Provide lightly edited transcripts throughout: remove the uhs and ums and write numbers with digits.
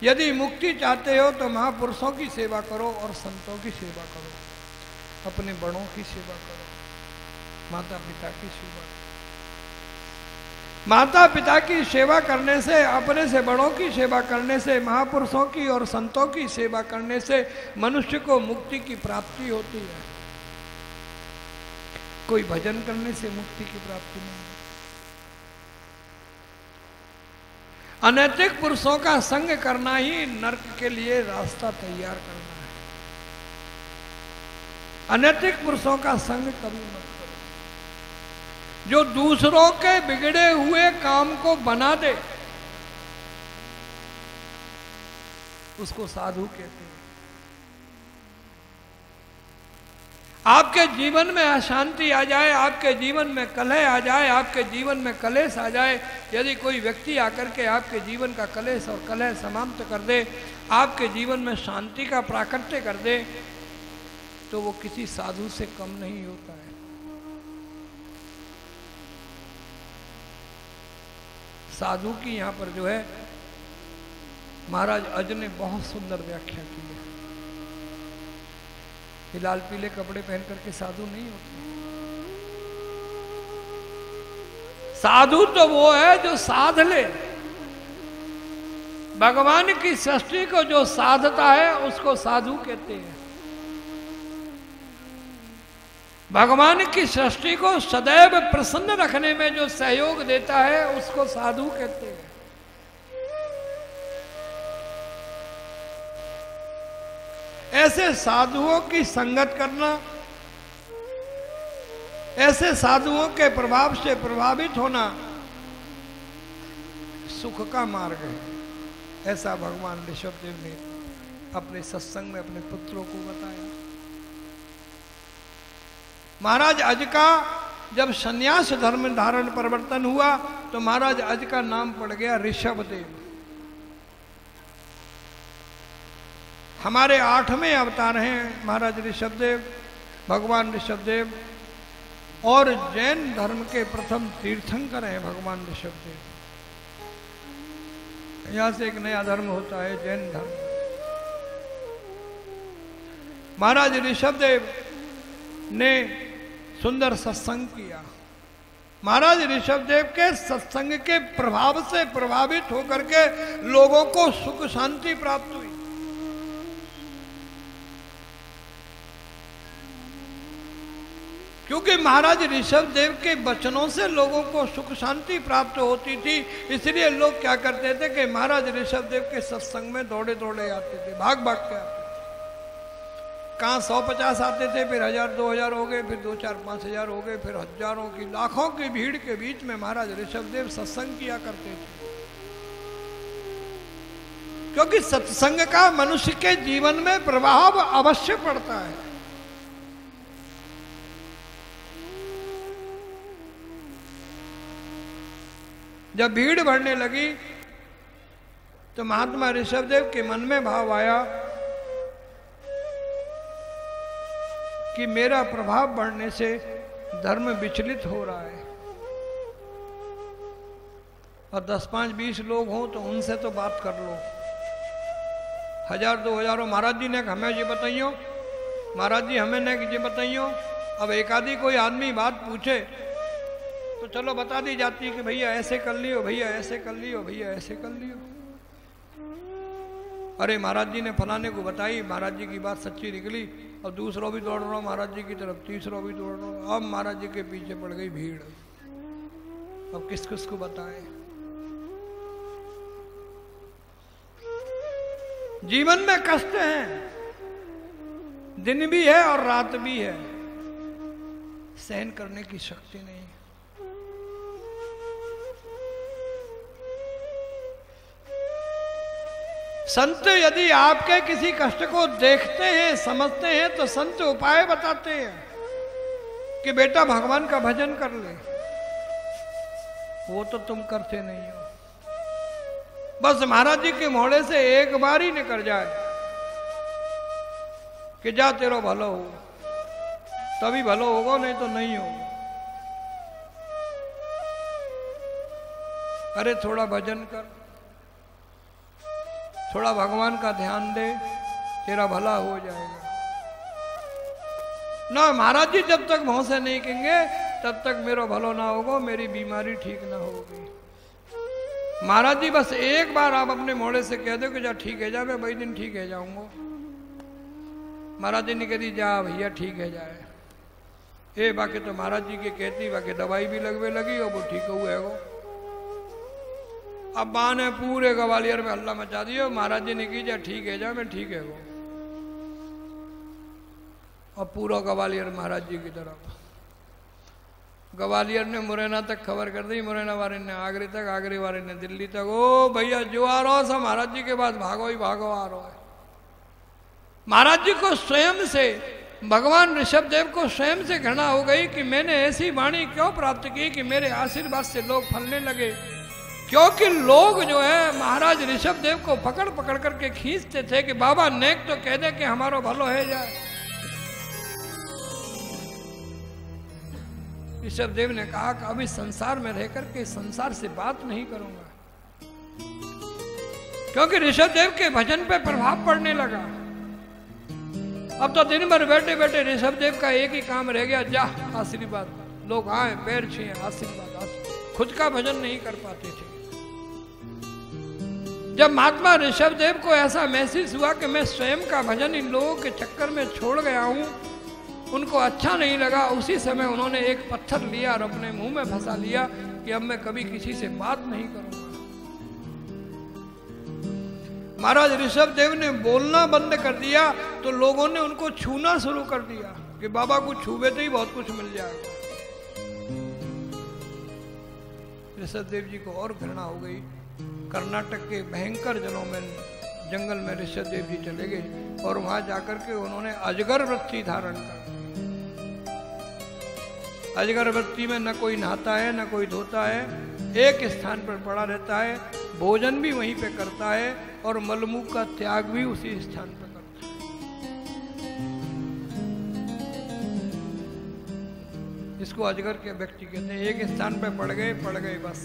यदि मुक्ति चाहते हो तो महापुरुषों की सेवा करो और संतों की सेवा करो, अपने बड़ों की सेवा करो, माता पिता की सेवा करो। माता पिता की सेवा करने से, अपने से बड़ों की सेवा करने से, महापुरुषों की और संतों की सेवा करने से मनुष्य को मुक्ति की प्राप्ति होती है। कोई भजन करने से मुक्ति की प्राप्ति नहीं। अनैतिक पुरुषों का संग करना ही नरक के लिए रास्ता तैयार करना है। अनैतिक पुरुषों का संग कभी मत करो। जो दूसरों के बिगड़े हुए काम को बना दे उसको साधु कहते हैं। आपके जीवन में अशांति आ जाए, आपके जीवन में कलह आ जाए, आपके जीवन में कलेश आ जाए, यदि कोई व्यक्ति आकर के आपके जीवन का कलेश और कलह समाप्त कर दे, आपके जीवन में शांति का प्राकट्य कर दे, तो वो किसी साधु से कम नहीं होता है। साधु की यहां पर जो है महाराज अज ने बहुत सुंदर व्याख्या की है। ये लाल पीले कपड़े पहन करके साधु नहीं होते। साधु तो वो है जो साध ले। भगवान की सृष्टि को जो साधता है उसको साधु कहते हैं। भगवान की सृष्टि को सदैव प्रसन्न रखने में जो सहयोग देता है उसको साधु कहते हैं। ऐसे साधुओं की संगत करना, ऐसे साधुओं के प्रभाव से प्रभावित होना सुख का मार्ग है। ऐसा भगवान ऋषभदेव ने अपने सत्संग में अपने पुत्रों को बताया। महाराज अज का जब सन्यास धर्म धारण परिवर्तन हुआ तो महाराज अज का नाम पड़ गया ऋषभदेव। हमारे 8वें अवतार हैं महाराज ऋषभदेव, भगवान ऋषभदेव, और जैन धर्म के प्रथम तीर्थंकर हैं भगवान ऋषभदेव। यहां से एक नया धर्म होता है जैन धर्म। महाराज ऋषभदेव ने सुंदर सत्संग किया। महाराज ऋषभदेव के सत्संग के प्रभाव से प्रभावित होकर के लोगों को सुख शांति प्राप्त हुई। क्योंकि महाराज ऋषभदेव के वचनों से लोगों को सुख शांति प्राप्त होती थी, इसलिए लोग क्या करते थे कि महाराज ऋषभदेव के सत्संग में दौड़े दौड़े आते थे, भाग भाग के आते थे। कहाँ 150 आते थे, फिर 1000 2000 हो गए, फिर 2 4 5 हजार हो गए, फिर हजारों की लाखों की भीड़ के बीच में महाराज ऋषभदेव सत्संग किया करते थे। क्योंकि सत्संग का मनुष्य के जीवन में प्रभाव अवश्य पड़ता है। जब भीड़ बढ़ने लगी तो महात्मा ऋषभदेव के मन में भाव आया कि मेरा प्रभाव बढ़ने से धर्म विचलित हो रहा है, और 10 5 20 लोग हों तो उनसे तो बात कर लो। 1000 2000 महाराज जी ने हमें ये बताइयो, महाराज जी हमें ने ये बताइयो। अब एक आदि कोई आदमी बात पूछे तो चलो बता दी जाती है कि भैया ऐसे कर लियो, भैया ऐसे कर लियो, भैया ऐसे कर लियो। अरे महाराज जी ने फलाने को बताई, महाराज जी की बात सच्ची निकली, और दूसरों भी दौड़ रहा महाराज जी की तरफ, तीसरों भी दौड़ रहा। अब महाराज जी के पीछे पड़ गई भीड़। अब किस किस को बताए? जीवन में कष्ट है, दिन भी है और रात भी है, सहन करने की शक्ति नहीं। संत यदि आपके किसी कष्ट को देखते हैं, समझते हैं, तो संत उपाय बताते हैं कि बेटा भगवान का भजन कर ले। वो तो तुम करते नहीं हो। बस महाराज जी के मोहड़े से एक बार ही निकल जाए कि जा तेरा भलो हो, तभी भलो होगा, नहीं तो नहीं होगा। अरे थोड़ा भजन कर, थोड़ा भगवान का ध्यान दे, तेरा भला हो जाएगा। ना महाराज जी जब तक भाव से नहीं कहेंगे तब तक मेरा भलो ना होगा, मेरी बीमारी ठीक ना होगी। महाराज जी बस एक बार आप अपने मोड़े से कह दो कि जा ठीक है जा, मैं वही दिन ठीक है जाऊंगा। महाराज जी ने कह दी जा भैया ठीक है जाए। ए बाकी तो महाराज जी के कहती, बाकी दवाई भी लगवे लगी और वो ठीक हुए है। अब बा ने पूरे ग्वालियर में हल्ला मचा दिया। महाराज जी ने की जा ठीक है जा, मैं ठीक है वो। और पूरा ग्वालियर महाराज जी की तरफ। ग्वालियर ने मुरैना तक खबर कर दी, मुरैना वाले ने आगरे तक, आगरे वाले ने दिल्ली तक। ओ भैया जो आ रहा सब महाराज जी के पास भागो ही भागो आ रहा है। महाराज जी को स्वयं से, भगवान ऋषभदेव को स्वयं से घृणा हो गई कि मैंने ऐसी वाणी क्यों प्राप्त की कि मेरे आशीर्वाद से लोग फलने लगे। क्योंकि लोग जो है महाराज ऋषभदेव को पकड़ पकड़ करके खींचते थे कि बाबा नेक तो कह दे कि हमारो भलो है जाए। ऋषभदेव ने कहा कि अभी संसार में रहकर के संसार से बात नहीं करूंगा, क्योंकि ऋषभदेव के भजन पे प्रभाव पड़ने लगा। अब तो दिन भर बैठे बैठे ऋषभदेव का एक ही काम रह गया, जा आशीर्वाद, लोग आए पैर छुए आशीर्वाद, खुद का भजन नहीं कर पाते थे। जब महात्मा ऋषभदेव को ऐसा महसूस हुआ कि मैं स्वयं का भजन इन लोगों के चक्कर में छोड़ गया हूं, उनको अच्छा नहीं लगा। उसी समय उन्होंने एक पत्थर लिया और अपने मुंह में फंसा लिया कि अब मैं कभी किसी से बात नहीं करूंगा। महाराज ऋषभदेव ने बोलना बंद कर दिया तो लोगों ने उनको छूना शुरू कर दिया कि बाबा को छूबे तो ही बहुत कुछ मिल जाएगा। ऋषभदेव जी को और घृणा हो गई। कर्नाटक के भयंकर जंगल में ऋषभदेव जी चले गए और वहां जाकर के उन्होंने अजगर वृत्ति धारण कर। अजगर वृत्ति में न कोई नहाता है न कोई धोता है, एक स्थान पर पड़ा रहता है, भोजन भी वहीं पे करता है और मलमूत्र का त्याग भी उसी स्थान पर करता है। इसको अजगर के व्यक्ति कहते हैं। एक स्थान पे पड़ गए बस।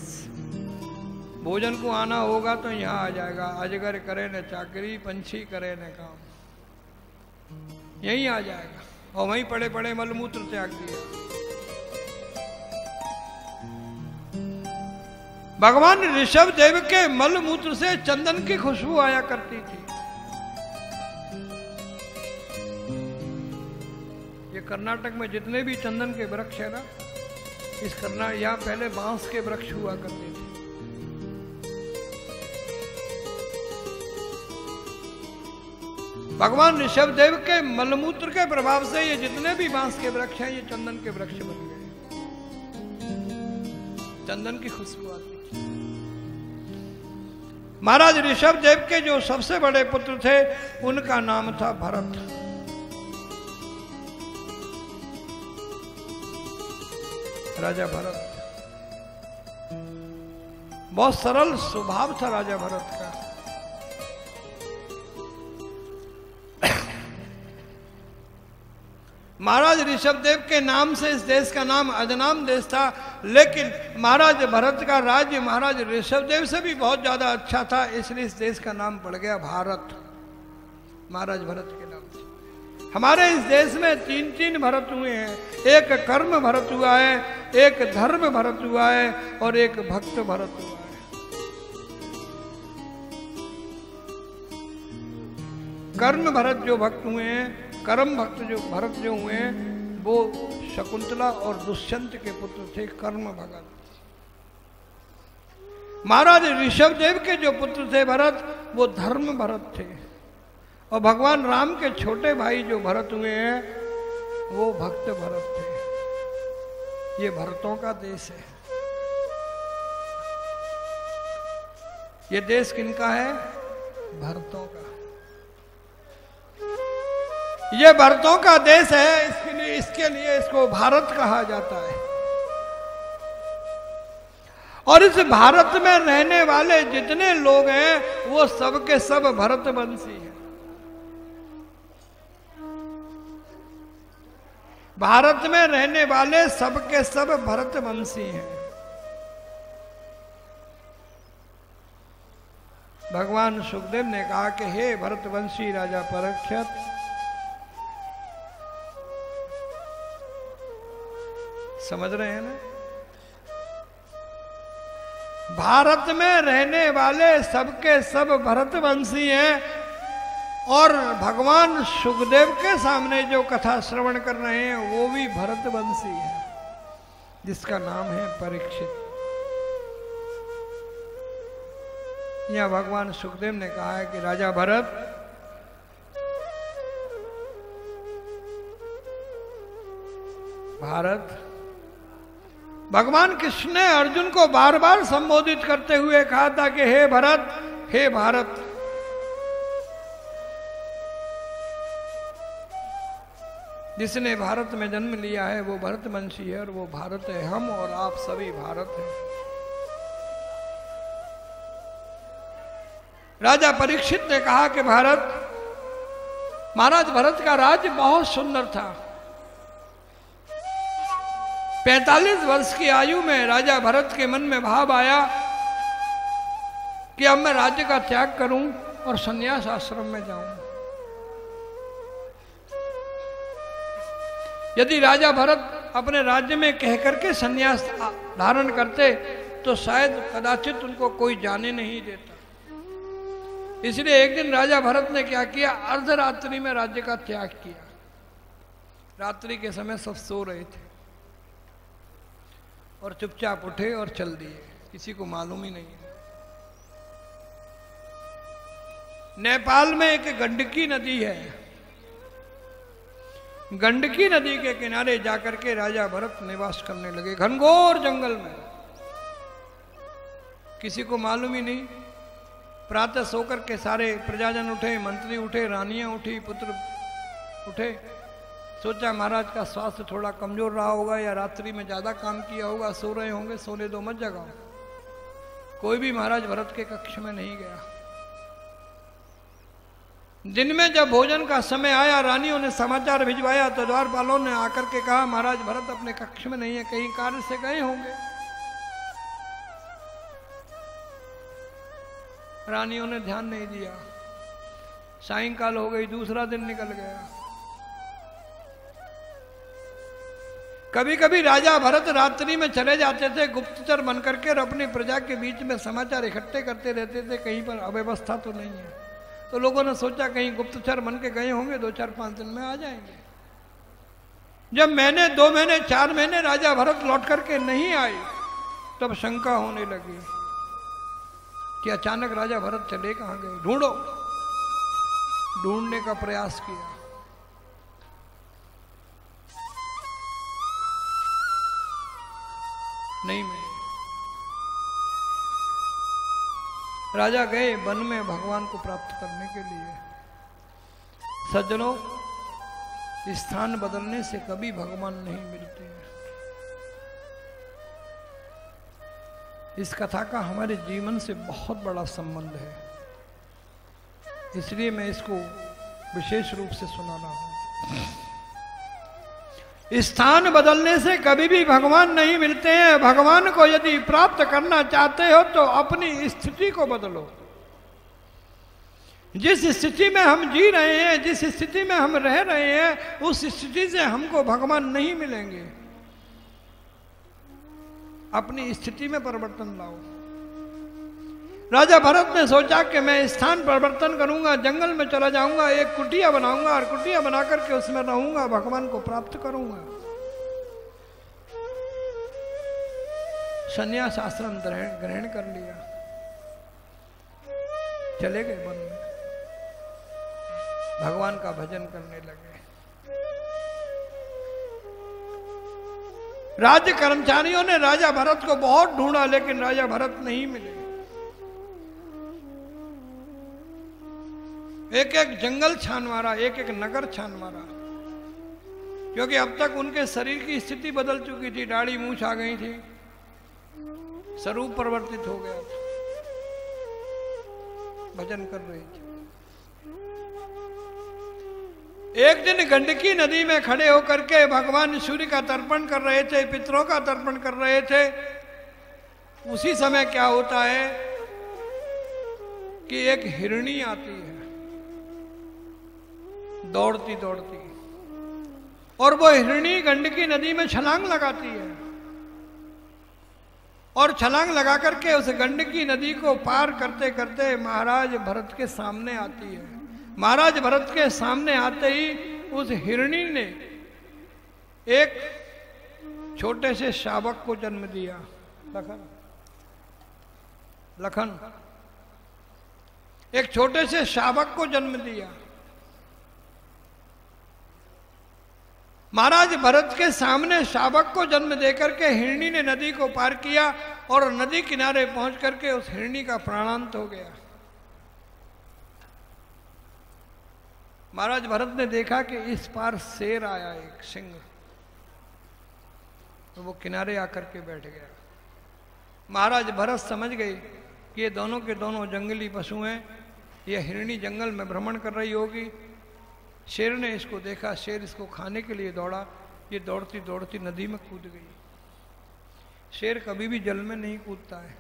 भोजन को आना होगा तो यहाँ आ जाएगा। अजगर करे न चाकरी, पंछी करे न काम, यहीं आ जाएगा और वहीं पड़े पड़े मलमूत्र त्याग दिया। भगवान ऋषभदेव के मलमूत्र से चंदन की खुशबू आया करती थी। ये कर्नाटक में जितने भी चंदन के वृक्ष है ना, इस यहाँ पहले बांस के वृक्ष हुआ करते थे। भगवान ऋषभदेव के मलमूत्र के प्रभाव से ये जितने भी बांस के वृक्ष हैं, ये चंदन के वृक्ष बन गए। चंदन की खुशबू आती थी। महाराज ऋषभदेव के जो सबसे बड़े पुत्र थे उनका नाम था भरत। राजा भरत, बहुत सरल स्वभाव था राजा भरत का। महाराज ऋषभदेव के नाम से इस देश का नाम अजनाम देश था, लेकिन महाराज भरत का राज्य महाराज ऋषभदेव से भी बहुत ज्यादा अच्छा था, इसलिए इस देश का नाम पड़ गया भारत, महाराज भरत के नाम से। हमारे इस देश में तीन भरत हुए हैं। एक कर्म भरत हुआ है, एक धर्म भरत हुआ है और एक भक्त भरत हुआ है। कर्म भरत जो भक्त हुए हैं, कर्म भक्त जो भरत जो हुए हैं, वो शकुंतला और दुष्यंत के पुत्र थे, कर्म भगत। महाराज ऋषभदेव के जो पुत्र थे भरत, वो धर्म भरत थे। और भगवान राम के छोटे भाई जो भरत हुए हैं, वो भक्त भरत थे। ये भरतों का देश है। ये देश किनका है? भरतों का। ये भरतों का देश है, इसके लिए इसको भारत कहा जाता है। और इस भारत में रहने वाले जितने लोग हैं वो सब के सब भरतवंशी हैं। भारत में रहने वाले सब के सब भरतवंशी हैं। भगवान सुखदेव ने कहा कि हे भरतवंशी राजा परीक्षित, समझ रहे हैं ना, भारत में रहने वाले सबके सब भरतवंशी हैं और भगवान सुखदेव के सामने जो कथा श्रवण कर रहे हैं वो भी भरतवंशी है, जिसका नाम है परीक्षित। यहां भगवान सुखदेव ने कहा है कि राजा भरत, भारत, भगवान कृष्ण ने अर्जुन को बार बार संबोधित करते हुए कहा था कि हे भरत, हे भारत। जिसने भारत में जन्म लिया है वो भरतवंशी है और वो भारत है। हम और आप सभी भारत हैं। राजा परीक्षित ने कहा कि भारत, महाराज भरत का राज्य बहुत सुंदर था। 45 वर्ष की आयु में राजा भरत के मन में भाव आया कि अब मैं राज्य का त्याग करूं और संन्यास आश्रम में जाऊं। यदि राजा भरत अपने राज्य में कह करके संन्यास धारण करते तो शायद कदाचित उनको कोई जाने नहीं देता। इसलिए एक दिन राजा भरत ने क्या किया, अर्धरात्रि में राज्य का त्याग किया। रात्रि के समय सब सो रहे थे और चुपचाप उठे और चल दिए, किसी को मालूम ही नहीं है। नेपाल में एक गंडकी नदी है। गंडकी नदी के किनारे जाकर के राजा भरत निवास करने लगे, घनघोर जंगल में। किसी को मालूम ही नहीं। प्रातः सोकर के सारे प्रजाजन उठे, मंत्री उठे, रानियां उठी, पुत्र उठे। सोचा महाराज का स्वास्थ्य थोड़ा कमजोर रहा होगा या रात्रि में ज्यादा काम किया होगा, सो रहे होंगे, सोने दो, मत जगाओ। कोई भी महाराज भरत के कक्ष में नहीं गया। दिन में जब भोजन का समय आया, रानियों ने समाचार भिजवाया तो द्वारपालों ने आकर के कहा महाराज भरत अपने कक्ष में नहीं है, कहीं कार्य से गए होंगे। रानियों ने ध्यान नहीं दिया। सायंकाल हो गई, दूसरा दिन निकल गया। कभी कभी राजा भरत रात्रि में चले जाते थे गुप्तचर बन करके और अपनी प्रजा के बीच में समाचार इकट्ठे करते रहते थे, कहीं पर अव्यवस्था तो नहीं है। तो लोगों ने सोचा कहीं गुप्तचर बन के गए होंगे, 2-4-5 दिन में आ जाएंगे। जब महीने, 2 महीने, 4 महीने राजा भरत लौट करके नहीं आए, तब शंका होने लगी कि अचानक राजा भरत चले कहां गए। ढूंढो, ढूंढने का प्रयास किया, नहीं मिले। राजा गए वन में भगवान को प्राप्त करने के लिए। सज्जनों, स्थान बदलने से कभी भगवान नहीं मिलते हैं। इस कथा का हमारे जीवन से बहुत बड़ा संबंध है, इसलिए मैं इसको विशेष रूप से सुना रहा हूं। स्थान बदलने से कभी भी भगवान नहीं मिलते हैं। भगवान को यदि प्राप्त करना चाहते हो तो अपनी स्थिति को बदलो। जिस स्थिति में हम जी रहे हैं, जिस स्थिति में हम रह रहे हैं, उस स्थिति से हमको भगवान नहीं मिलेंगे। अपनी स्थिति में परिवर्तन लाओ। राजा भरत ने सोचा कि मैं स्थान परिवर्तन करूंगा, जंगल में चला जाऊंगा, एक कुटिया बनाऊंगा और कुटिया बना करके उसमें रहूंगा, भगवान को प्राप्त करूंगा। संन्यास आश्रम ग्रहण कर लिया, चले गए वन में, भगवान का भजन करने लगे। राज्य कर्मचारियों ने राजा भरत को बहुत ढूंढा, लेकिन राजा भरत नहीं मिले। एक एक जंगल छान मारा, एक एक नगर छान मारा, क्योंकि अब तक उनके शरीर की स्थिति बदल चुकी थी। दाढ़ी मूंछ आ गई थी, स्वरूप परिवर्तित हो गया था। भजन कर रहे थे। एक दिन गंडकी नदी में खड़े होकर के भगवान सूर्य का तर्पण कर रहे थे, पितरों का तर्पण कर रहे थे। उसी समय क्या होता है, कि एक हिरणी आती है दौड़ती दौड़ती, और वो हिरणी गंडकी नदी में छलांग लगाती है, और छलांग लगा करके उस गंडकी नदी को पार करते करते महाराज भरत के सामने आती है। महाराज भरत के सामने आते ही उस हिरणी ने एक छोटे से शावक को जन्म दिया, लखन, एक छोटे से शावक को जन्म दिया। महाराज भरत के सामने शावक को जन्म देकर के हिरणी ने नदी को पार किया और नदी किनारे पहुंच करके उस हिरणी का प्राणांत हो गया। महाराज भरत ने देखा कि इस पार शेर आया, एक सिंह, तो वो किनारे आकर के बैठ गया। महाराज भरत समझ गए कि ये दोनों के दोनों जंगली पशु हैं, ये हिरणी जंगल में भ्रमण कर रही होगी। शेर ने इसको देखा, शेर इसको खाने के लिए दौड़ा, ये दौड़ती दौड़ती नदी में कूद गई। शेर कभी भी जल में नहीं कूदता है।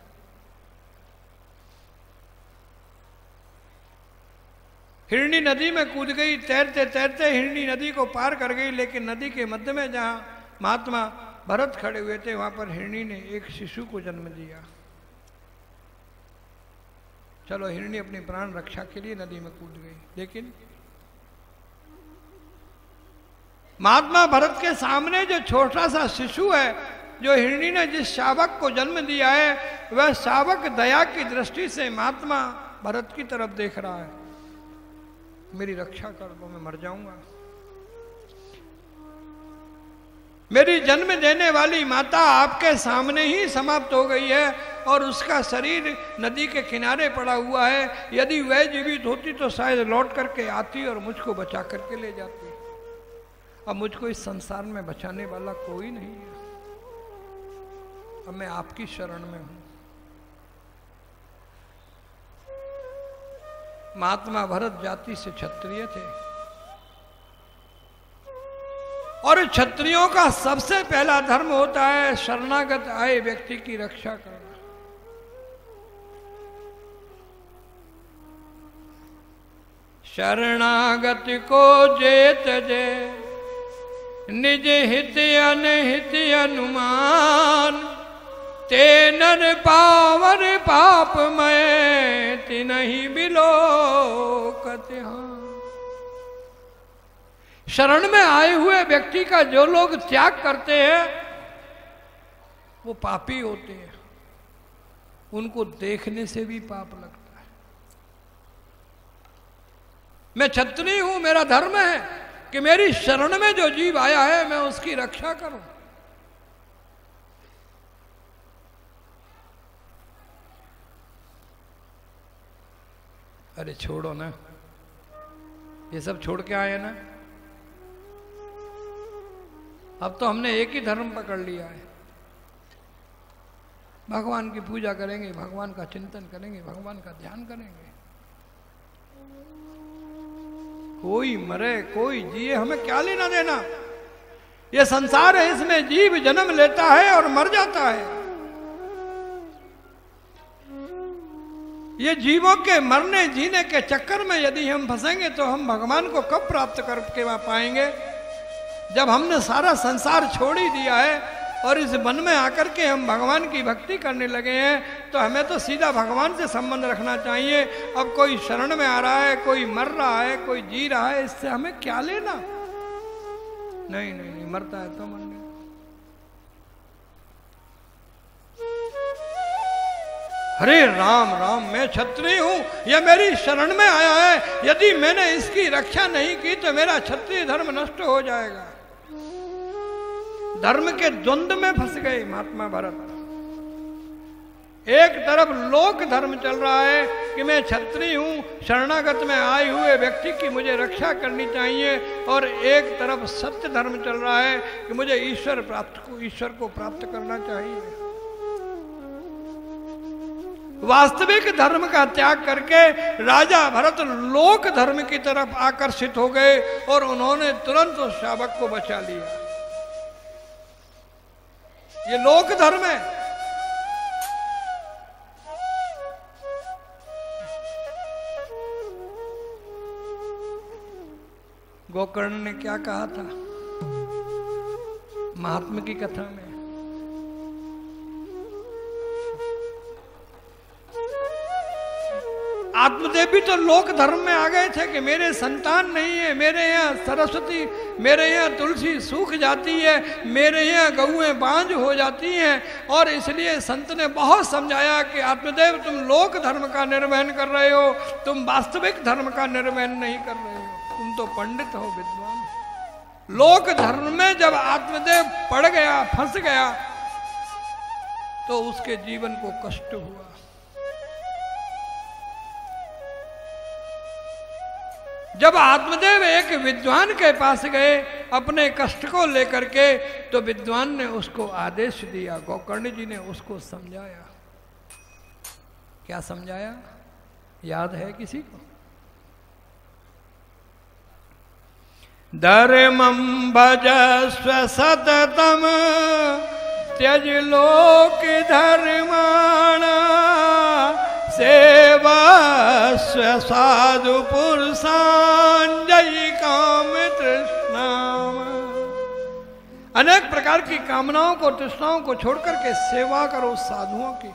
हिरणी नदी में कूद गई, तैरते तैरते हिरणी नदी को पार कर गई, लेकिन नदी के मध्य में जहां महात्मा भरत खड़े हुए थे वहां पर हिरणी ने एक शिशु को जन्म दिया। चलो, हिरणी अपनी प्राण रक्षा के लिए नदी में कूद गई, लेकिन महात्मा भरत के सामने जो छोटा सा शिशु है, जो हिरणी ने जिस शावक को जन्म दिया है, वह शावक दया की दृष्टि से महात्मा भरत की तरफ देख रहा है। मेरी रक्षा कर दो, मैं मर जाऊंगा। मेरी जन्म देने वाली माता आपके सामने ही समाप्त हो गई है और उसका शरीर नदी के किनारे पड़ा हुआ है। यदि वह जीवित होती तो शायद लौट करके आती और मुझको बचा करके ले जाती। अब मुझको इस संसार में बचाने वाला कोई नहीं है, अब मैं आपकी शरण में हूं। महात्मा भरत जाति से क्षत्रिय थे और क्षत्रियों का सबसे पहला धर्म होता है शरणागत आए व्यक्ति की रक्षा करना। शरणागत को जेत जे निज हित अनहित अनुमान, ते नर पावर पाप मय तिनहि बिलोकत। शरण में आए हुए व्यक्ति का जो लोग त्याग करते हैं वो पापी होते हैं, उनको देखने से भी पाप लगता है। मैं क्षत्रिय हूं, मेरा धर्म है कि मेरी शरण में जो जीव आया है मैं उसकी रक्षा करूं। अरे छोड़ो ना, ये सब छोड़ के आए ना। अब तो हमने एक ही धर्म पकड़ लिया है, भगवान की पूजा करेंगे, भगवान का चिंतन करेंगे, भगवान का ध्यान करेंगे। कोई मरे कोई जिए, हमें क्या लेना देना। ये संसार है, इसमें जीव जन्म लेता है और मर जाता है। ये जीवों के मरने जीने के चक्कर में यदि हम फंसेंगे तो हम भगवान को कब प्राप्त करके पाएंगे। जब हमने सारा संसार छोड़ ही दिया है और इस वन में आकर के हम भगवान की भक्ति करने लगे हैं तो हमें तो सीधा भगवान से संबंध रखना चाहिए। अब कोई शरण में आ रहा है, कोई मर रहा है, कोई जी रहा है, इससे हमें क्या लेना। नहीं नहीं नहीं, मरता है तो मरने। हरे राम राम, मैं क्षत्रिय हूं, यह मेरी शरण में आया है, यदि मैंने इसकी रक्षा नहीं की तो मेरा क्षत्रिय धर्म नष्ट हो जाएगा। धर्म के द्वंद्व में फंस गए महात्मा भरत। एक तरफ लोक धर्म चल रहा है कि मैं क्षत्रिय हूं, शरणागत में आए हुए व्यक्ति की मुझे रक्षा करनी चाहिए, और एक तरफ सत्य धर्म चल रहा है कि मुझे ईश्वर को प्राप्त करना चाहिए। वास्तविक धर्म का त्याग करके राजा भरत लोक धर्म की तरफ आकर्षित हो गए और उन्होंने तुरंत उस शावक को बचा लिया। ये लोक धर्म है। गोकर्ण ने क्या कहा था महात्मा की कथा में? आत्मदेव भी तो लोक धर्म में आ गए थे कि मेरे संतान नहीं है, मेरे यहाँ सरस्वती, मेरे यहाँ तुलसी सूख जाती है, मेरे यहाँ गऊएं बांझ हो जाती हैं, और इसलिए संत ने बहुत समझाया कि आत्मदेव तुम लोक धर्म का निर्वहन कर रहे हो, तुम वास्तविक धर्म का निर्वहन नहीं कर रहे हो, तुम तो पंडित हो, विद्वान। लोक धर्म में जब आत्मदेव पड़ गया, फंस गया, तो उसके जीवन को कष्ट हुआ। जब आत्मदेव एक विद्वान के पास गए अपने कष्ट को लेकर के, तो विद्वान ने उसको आदेश दिया, गोकर्ण जी ने उसको समझाया। क्या समझाया, याद है किसी को? धर्मं भजस्व सततम त्यज लोक धर्माण सेवस्व साधु पुरुषान जय काम तृष्णाम। अनेक प्रकार की कामनाओं को, तृष्णाओं को छोड़कर के सेवा करो, साधुओं की,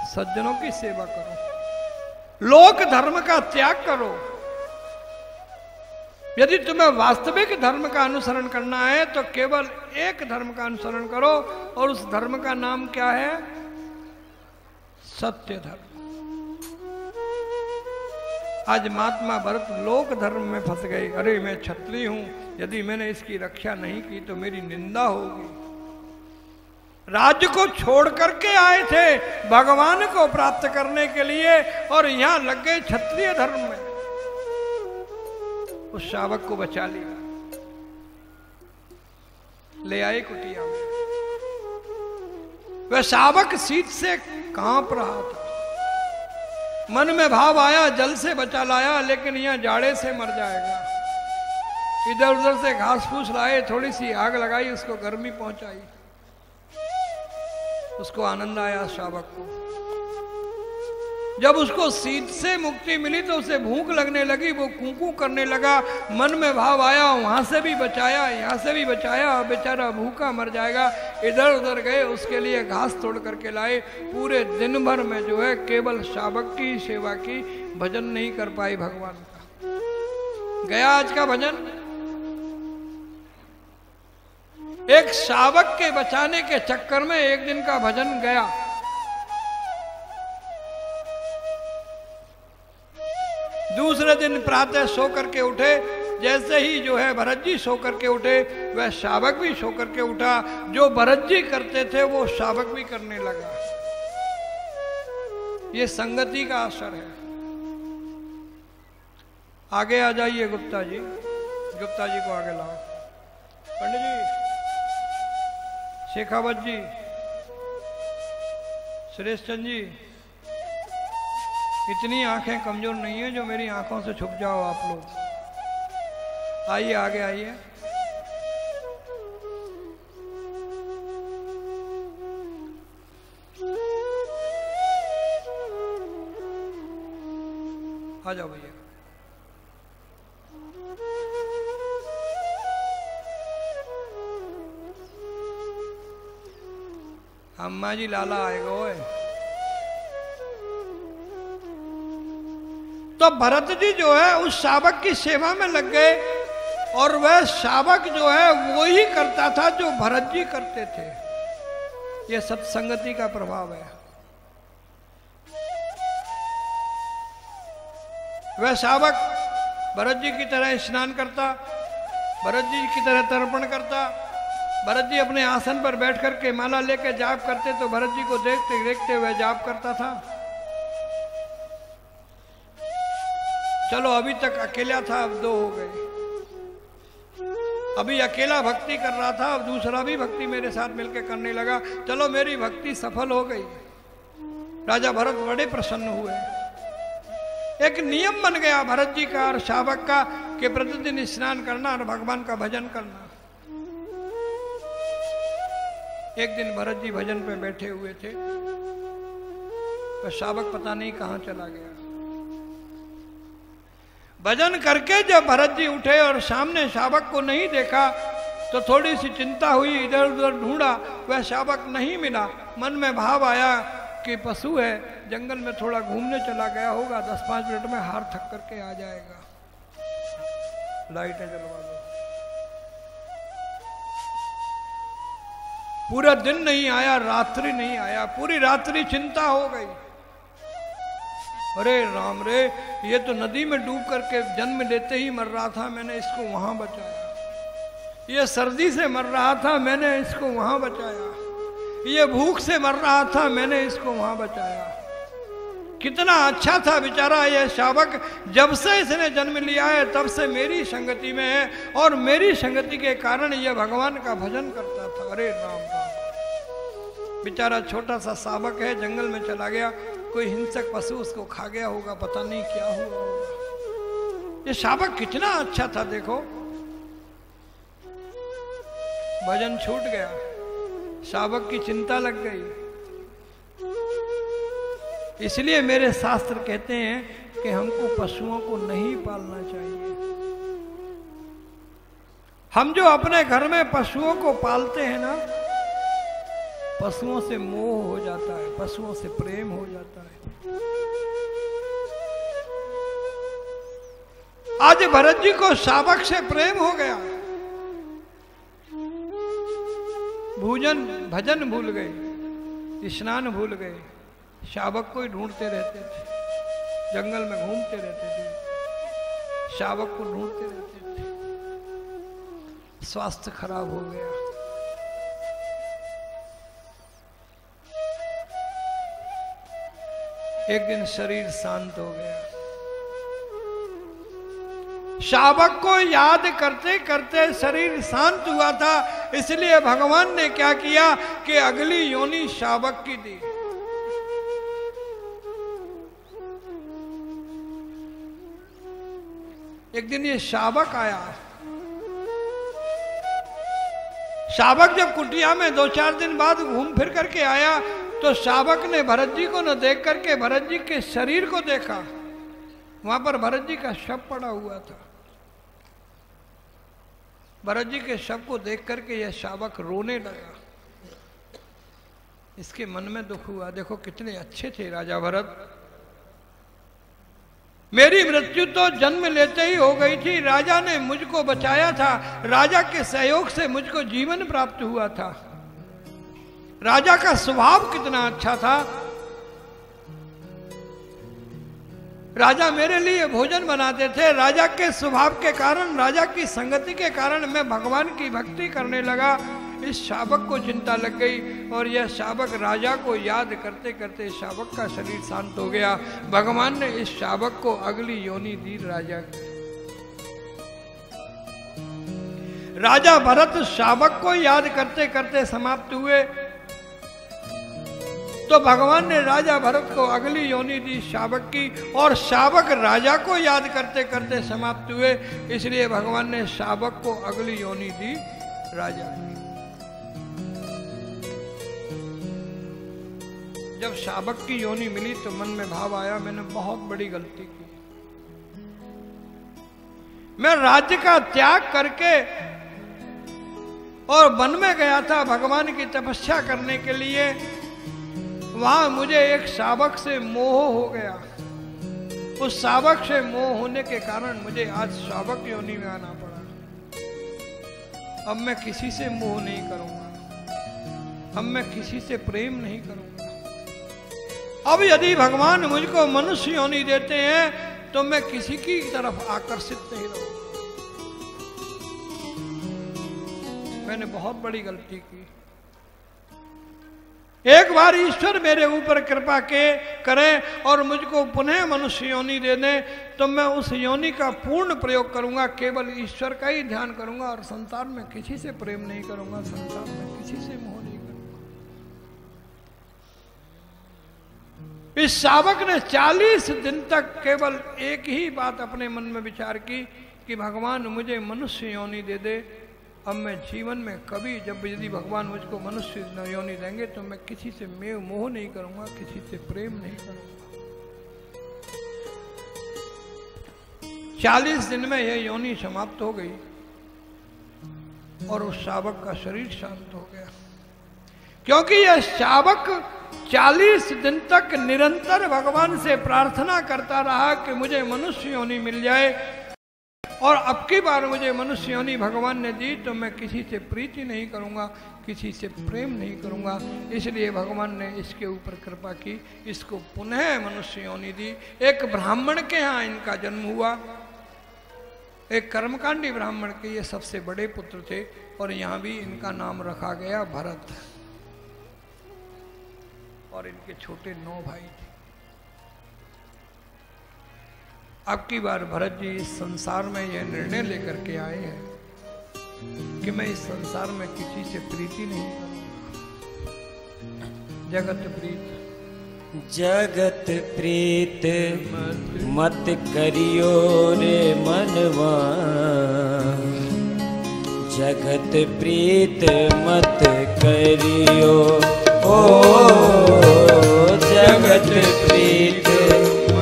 सज्जनों की सेवा करो, लोक धर्म का त्याग करो। यदि तुम्हें वास्तविक धर्म का अनुसरण करना है तो केवल एक धर्म का अनुसरण करो, और उस धर्म का नाम क्या है? सत्य धर्म। आज महात्मा भरत लोक धर्म में फंस गए। अरे मैं क्षत्रिय हूं, यदि मैंने इसकी रक्षा नहीं की तो मेरी निंदा होगी। राज्य को छोड़ करके आए थे भगवान को प्राप्त करने के लिए, और यहां लग गए क्षत्रिय धर्म में। उस शावक को बचा लिया, ले आए कुटिया में। वह शावक शीत से कांप रहा था, मन में भाव आया जल से बचा लाया, लेकिन यहां जाड़े से मर जाएगा। इधर उधर से घास फूस लाए, थोड़ी सी आग लगाई, उसको गर्मी पहुंचाई, उसको आनंद आया शावक को। जब उसको शीत से मुक्ति मिली तो उसे भूख लगने लगी, वो कूकू करने लगा, मन में भाव आया वहां से भी बचाया, यहां से भी बचाया, बेचारा भूखा मर जाएगा। इधर उधर गए, उसके लिए घास तोड़ करके लाए। पूरे दिन भर में जो है केवल शावक की सेवा की, भजन नहीं कर पाई भगवान का। गया आज का भजन। एक शावक के बचाने के चक्कर में एक दिन का भजन गया। दूसरे दिन प्रातः सो करके उठे, जैसे ही जो है भरत जी सो करके उठे, वह शावक भी सो करके उठा। जो भरत जी करते थे वो शावक भी करने लगा। ये संगति का असर है। आगे आ जाइए गुप्ता जी, गुप्ता जी को आगे लाओ। पंडित जी, शेखावत जी, सुरेश चंद जी, इतनी आंखें कमजोर नहीं है जो मेरी आंखों से छुप जाओ आप लोग। आइए आगे आइए। आ जाओ भैया। अम्मा जी लाला आएगा ओए। तो भरत जी जो है उस शावक की सेवा में लग गए, और वह शावक जो है वो ही करता था जो भरत जी करते थे। यह सत्संगति का प्रभाव है। वह शावक भरत जी की तरह स्नान करता, भरत जी की तरह तर्पण करता। भरत जी अपने आसन पर बैठ करके माला लेकर जाप करते, तो भरत जी को देखते देखते वह जाप करता था। चलो अभी तक अकेला था, अब दो हो गए। अभी अकेला भक्ति कर रहा था, अब दूसरा भी भक्ति मेरे साथ मिलकर करने लगा। चलो मेरी भक्ति सफल हो गई। राजा भरत बड़े प्रसन्न हुए। एक नियम बन गया भरत जी का और शावक का कि प्रतिदिन स्नान करना और भगवान का भजन करना। एक दिन भरत जी भजन पे बैठे हुए थे, तो शावक पता नहीं कहां चला गया। भजन करके जब भरत जी उठे और सामने शावक को नहीं देखा तो थोड़ी सी चिंता हुई, इधर उधर ढूंढा, वह शावक नहीं मिला। मन में भाव आया कि पशु है, जंगल में थोड़ा घूमने चला गया होगा, 10-5 मिनट में हार थक करके आ जाएगा। लाइटें जलवा दो। पूरा दिन नहीं आया, रात्रि नहीं आया, पूरी रात्रि चिंता हो गई। अरे राम रे, ये तो नदी में डूब करके जन्म लेते ही मर रहा था, मैंने इसको वहां बचाया। ये सर्दी से मर रहा था, मैंने इसको वहां बचाया। ये भूख से मर रहा था, मैंने इसको वहां बचाया। कितना अच्छा था बेचारा ये शावक, जब से इसने जन्म लिया है तब से मेरी संगति में है और मेरी संगति के कारण यह भगवान का भजन करता था। अरे राम राम, बेचारा छोटा सा शावक है, जंगल में चला गया, कोई हिंसक पशु उसको खा गया होगा, पता नहीं क्या हुआ होगा। ये शावक कितना अच्छा था, देखो भजन छूट गया, शावक की चिंता लग गई। इसलिए मेरे शास्त्र कहते हैं कि हमको पशुओं को नहीं पालना चाहिए। हम जो अपने घर में पशुओं को पालते हैं ना, पशुओं से मोह हो जाता है, पशुओं से प्रेम हो जाता है। आज भरत जी को शावक से प्रेम हो गया, भजन भूल गए, स्नान भूल गए, शावक को ही ढूंढते रहते थे, जंगल में घूमते रहते थे, शावक को ढूंढते रहते थे। स्वास्थ्य खराब हो गया। एक दिन शरीर शांत हो गया। शावक को याद करते करते शरीर शांत हुआ था, इसलिए भगवान ने क्या किया कि अगली योनि शावक की दी। एक दिन ये शावक आया। शावक जब कुटिया में 2-4 दिन बाद घूम फिर करके आया तो शावक ने भरत जी को न देख करके भरत जी के शरीर को देखा। वहां पर भरत जी का शव पड़ा हुआ था। भरत जी के शव को देख करके यह शावक रोने लगा। इसके मन में दुख हुआ, देखो कितने अच्छे थे राजा भरत, मेरी मृत्यु तो जन्म लेते ही हो गई थी, राजा ने मुझको बचाया था, राजा के सहयोग से मुझको जीवन प्राप्त हुआ था। राजा का स्वभाव कितना अच्छा था, राजा मेरे लिए भोजन बनाते थे, राजा के स्वभाव के कारण, राजा की संगति के कारण मैं भगवान की भक्ति करने लगा। इस शावक को चिंता लग गई और यह शावक राजा को याद करते करते शावक का शरीर शांत हो गया। भगवान ने इस शावक को अगली योनि दी राजा की। राजा भरत शावक को याद करते करते समाप्त हुए तो भगवान ने राजा भरत को अगली योनि दी शावक की, और शावक राजा को याद करते करते समाप्त हुए, इसलिए भगवान ने शावक को अगली योनि दी राजा की। जब शावक की योनि मिली तो मन में भाव आया, मैंने बहुत बड़ी गलती की। मैं राज्य का त्याग करके और वन में गया था भगवान की तपस्या करने के लिए, वहां मुझे एक शावक से मोह हो गया। उस शावक से मोह होने के कारण मुझे आज शावक योनि में आना पड़ा। अब मैं किसी से मोह नहीं करूंगा, अब मैं किसी से प्रेम नहीं करूंगा। अब यदि भगवान मुझको मनुष्य योनि देते हैं तो मैं किसी की तरफ आकर्षित नहीं रहूंगा। मैंने बहुत बड़ी गलती की। एक बार ईश्वर मेरे ऊपर कृपा करें और मुझको पुनः मनुष्य योनि दे दें तो मैं उस योनि का पूर्ण प्रयोग करूंगा, केवल ईश्वर का ही ध्यान करूंगा और संसार में किसी से प्रेम नहीं करूंगा, संसार में किसी से मोह नहीं करूंगा। इस शावक ने 40 दिन तक केवल एक ही बात अपने मन में विचार की कि भगवान मुझे मनुष्य योनि दे दे। अब मैं जीवन में कभी, जब यदि भगवान मुझको मनुष्य योनि देंगे तो मैं किसी से मोह नहीं करूंगा, किसी से प्रेम नहीं करूंगा। 40 दिन में यह योनि समाप्त हो गई और उस शावक का शरीर शांत हो गया, क्योंकि यह शावक 40 दिन तक निरंतर भगवान से प्रार्थना करता रहा कि मुझे मनुष्य योनि मिल जाए, और अब की बार मुझे मनुष्य योनि भगवान ने दी तो मैं किसी से प्रीति नहीं करूंगा, किसी से प्रेम नहीं करूंगा। इसलिए भगवान ने इसके ऊपर कृपा की, इसको पुनः मनुष्य योनि दी। एक ब्राह्मण के यहाँ इनका जन्म हुआ, एक कर्मकांडी ब्राह्मण के ये सबसे बड़े पुत्र थे, और यहाँ भी इनका नाम रखा गया भरत, और इनके छोटे 9 भाई थे। अब की बार भरत जी इस संसार में यह निर्णय लेकर के आए हैं कि मैं इस संसार में किसी से प्रीति नहीं करूंगा। जगत प्रीत जगत प्रीत मत करियो रे मनवा, जगत प्रीत मत करियो, ओ जगत प्रीत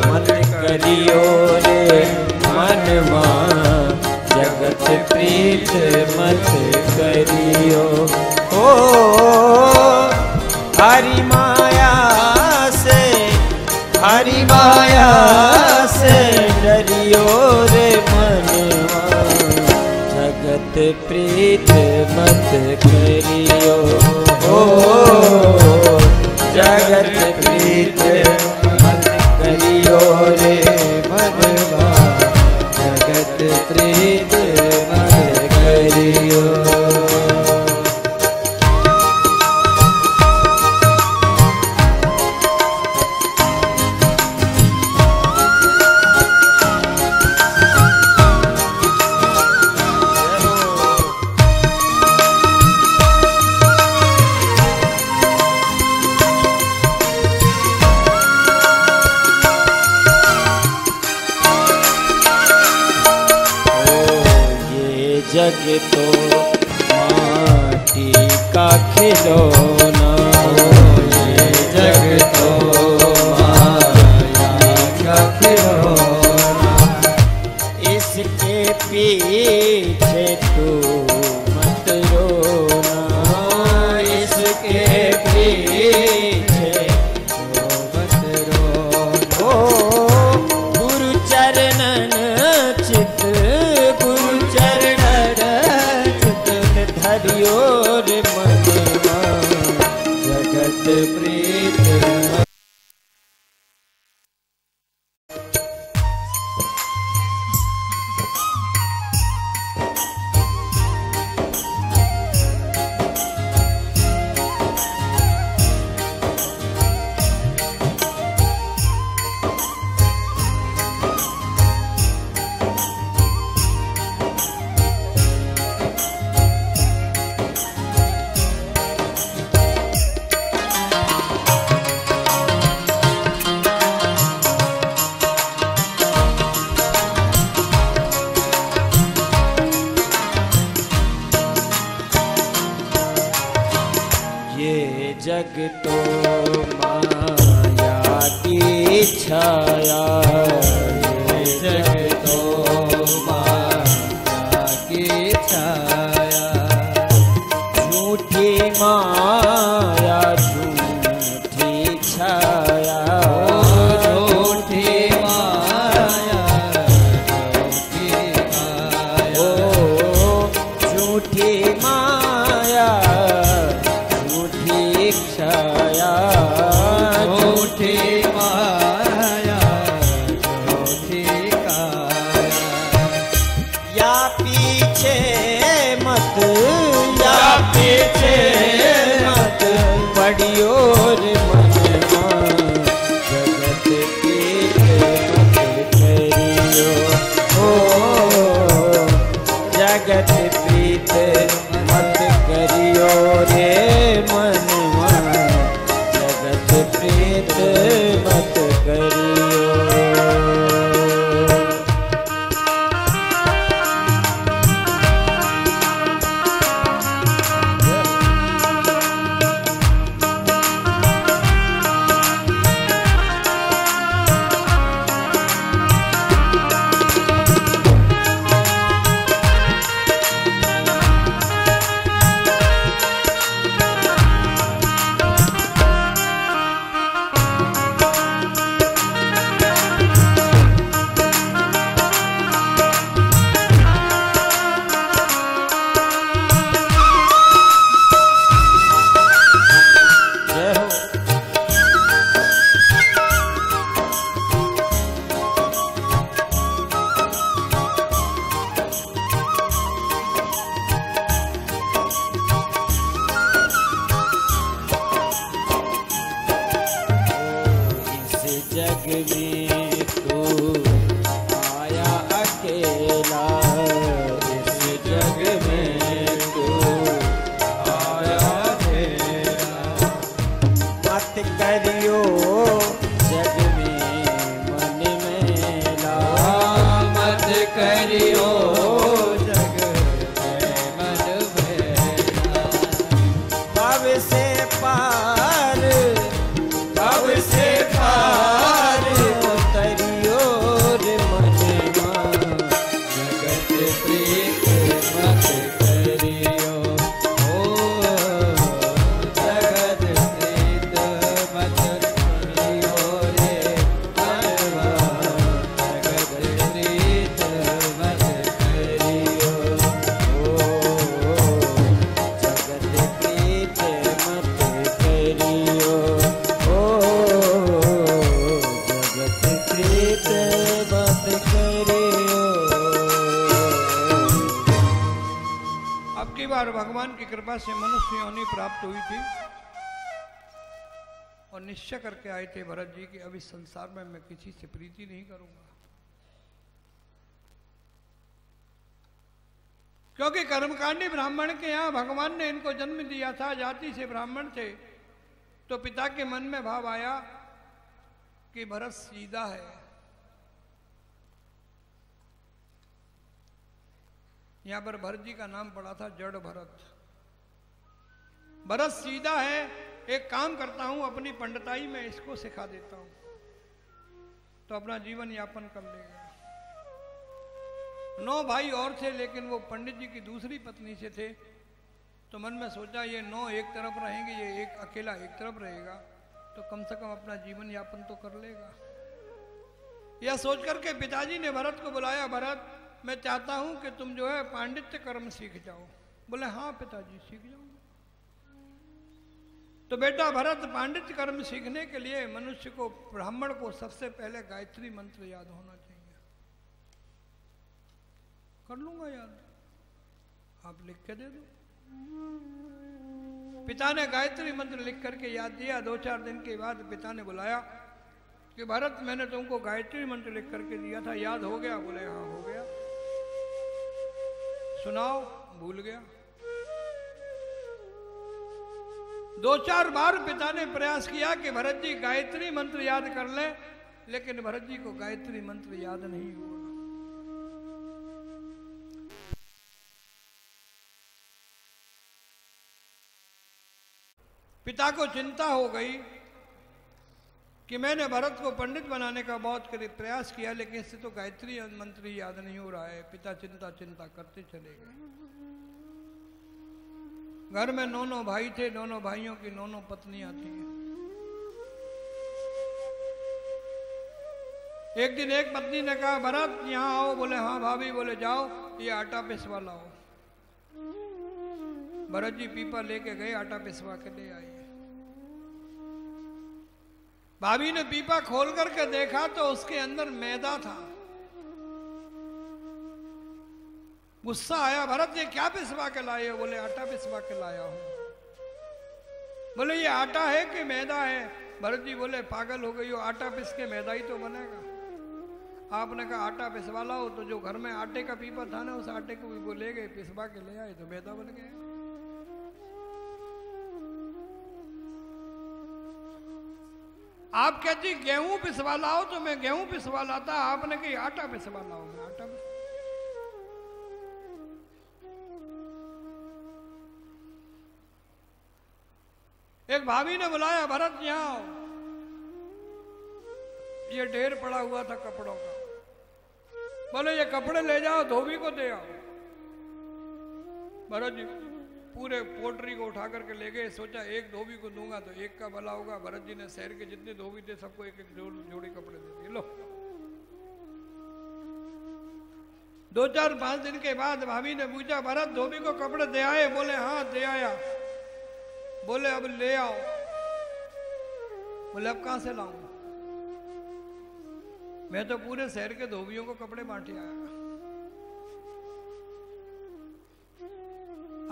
मत करियो रे मनवा, जगत प्रीत मत करियो, ओ हरि माया से, हरि माया से डरियो रे मनवा, जगत प्रीत मत करियो, ओ जगत प्रीत मत करियो रे मनवा, जगत प्रीत मत करियो। जग तो माटी का खिलौना, ये जग तो माया का खिलौना, इसके पीछे तू मत रोना, इसके पीछे तू मत रोना, ओ गुरु चरणन चित, गुरु चरण हरियो रे मनवा, जगत प्रीत। जग तो माया की छाया, ये जग तो माया की छाया, झूठी माया झूठी छाया, झूठी माया झूठी माया, ओ झूठी माया छाया, झूठी माया करियो जग में मन भैया। भव से पार भव से पार उतरियो रे मनमा जगत प्रीत मत करियो। जगत प्रीत मत करियो रे मनवा जगत प्रीत मत करियो। जगत प्रीत मत करियो। जगत प्रीत मत करियो। अब की बार भगवान की कृपा से मनुष्य योनि प्राप्त हुई थी और निश्चय करके आए थे भरत जी कि अब इस संसार में मैं किसी से प्रीति नहीं करूंगा, क्योंकि कर्मकांडी ब्राह्मण के यहाँ भगवान ने इनको जन्म दिया था, जाति से ब्राह्मण थे। तो पिता के मन में भाव आया कि भरत सीधा है, यहां पर भरत जी का नाम पड़ा था जड़ भरत। भरत सीधा है, एक काम करता हूं अपनी पंडिताई में इसको सिखा देता हूं तो अपना जीवन यापन कर लेगा। 9 भाई और थे लेकिन वो पंडित जी की दूसरी पत्नी से थे, तो मन में सोचा ये 9 एक तरफ रहेंगे, ये एक अकेला एक तरफ रहेगा तो कम से कम अपना जीवन यापन तो कर लेगा। यह सोच करके पिताजी ने भरत को बुलाया, भरत मैं चाहता हूं कि तुम जो है पांडित्य कर्म सीख जाओ। बोले हाँ पिताजी सीख जाऊंगा। तो बेटा भरत पांडित्य कर्म सीखने के लिए मनुष्य को, ब्राह्मण को सबसे पहले गायत्री मंत्र याद होना चाहिए। कर लूंगा याद, आप लिख के दे दो। पिता ने गायत्री मंत्र लिख करके याद दिया। 2-4 दिन के बाद पिता ने बुलाया कि भरत मैंने तुमको गायत्री मंत्र लिख करके दिया था, याद हो गया? बोले हाँ हो गया। सुनाओ? भूल गया। 2-4 बार पिता ने प्रयास किया कि भरत जी गायत्री मंत्र याद कर ले, लेकिन भरत जी को गायत्री मंत्र याद नहीं हुआ। पिता को चिंता हो गई कि मैंने भरत को पंडित बनाने का बहुत प्रयास किया, लेकिन इससे तो गायत्री मंत्र ही याद नहीं हो रहा है। पिता चिंता करते चले गए। घर में 9 भाई थे, 9 भाइयों की 9 पत्नियां थी। एक दिन एक पत्नी ने कहा भरत यहाँ आओ। बोले हाँ भाभी। बोले जाओ ये आटा पिसवा लाओ। भरत जी पीपा लेके गए, आटा पिसवा के ले आए। भाभी ने पीपा खोल करके देखा तो उसके अंदर मैदा था। गुस्सा आया, भरत ये क्या पिसवा के लाए हो? बोले आटा पिसवा के लाया हूं। बोले ये आटा है कि मैदा है? भरत जी बोले पागल हो गई हो, आटा पिस के मैदा ही तो बनेगा। आपने कहा आटा पिसवा लाओ, तो जो घर में आटे का पीपा था ना उस आटे को भी वो ले गए, पिसवा के ले आए तो मैदा बन गया। आप कहती गेहूं पिसवा लाओ तो मैं गेहूं पिसवा लाता, आपने कही आटा पिसवा लाओ, मैं आटा पिसवा। एक भाभी ने बुलाया भरत यहाँ आओ। ये ढेर पड़ा हुआ था कपड़ों का। बोले ये कपड़े ले जाओ धोबी को दे आओ। भरत जी पूरे पोटरी को उठा करके ले गए। सोचा एक धोबी को दूंगा तो एक का भला होगा। भरत जी ने शहर के जितने धोबी थे सबको एक जोड़ी कपड़े दे दिए। लो 2-4-5 दिन के बाद भाभी ने पूछा भरत धोबी को कपड़े दे आए? बोले हाँ दे आया। बोले अब ले आओ। बोले अब कहां से लाऊं? मैं तो पूरे शहर के धोबियों को कपड़े बांटे आया।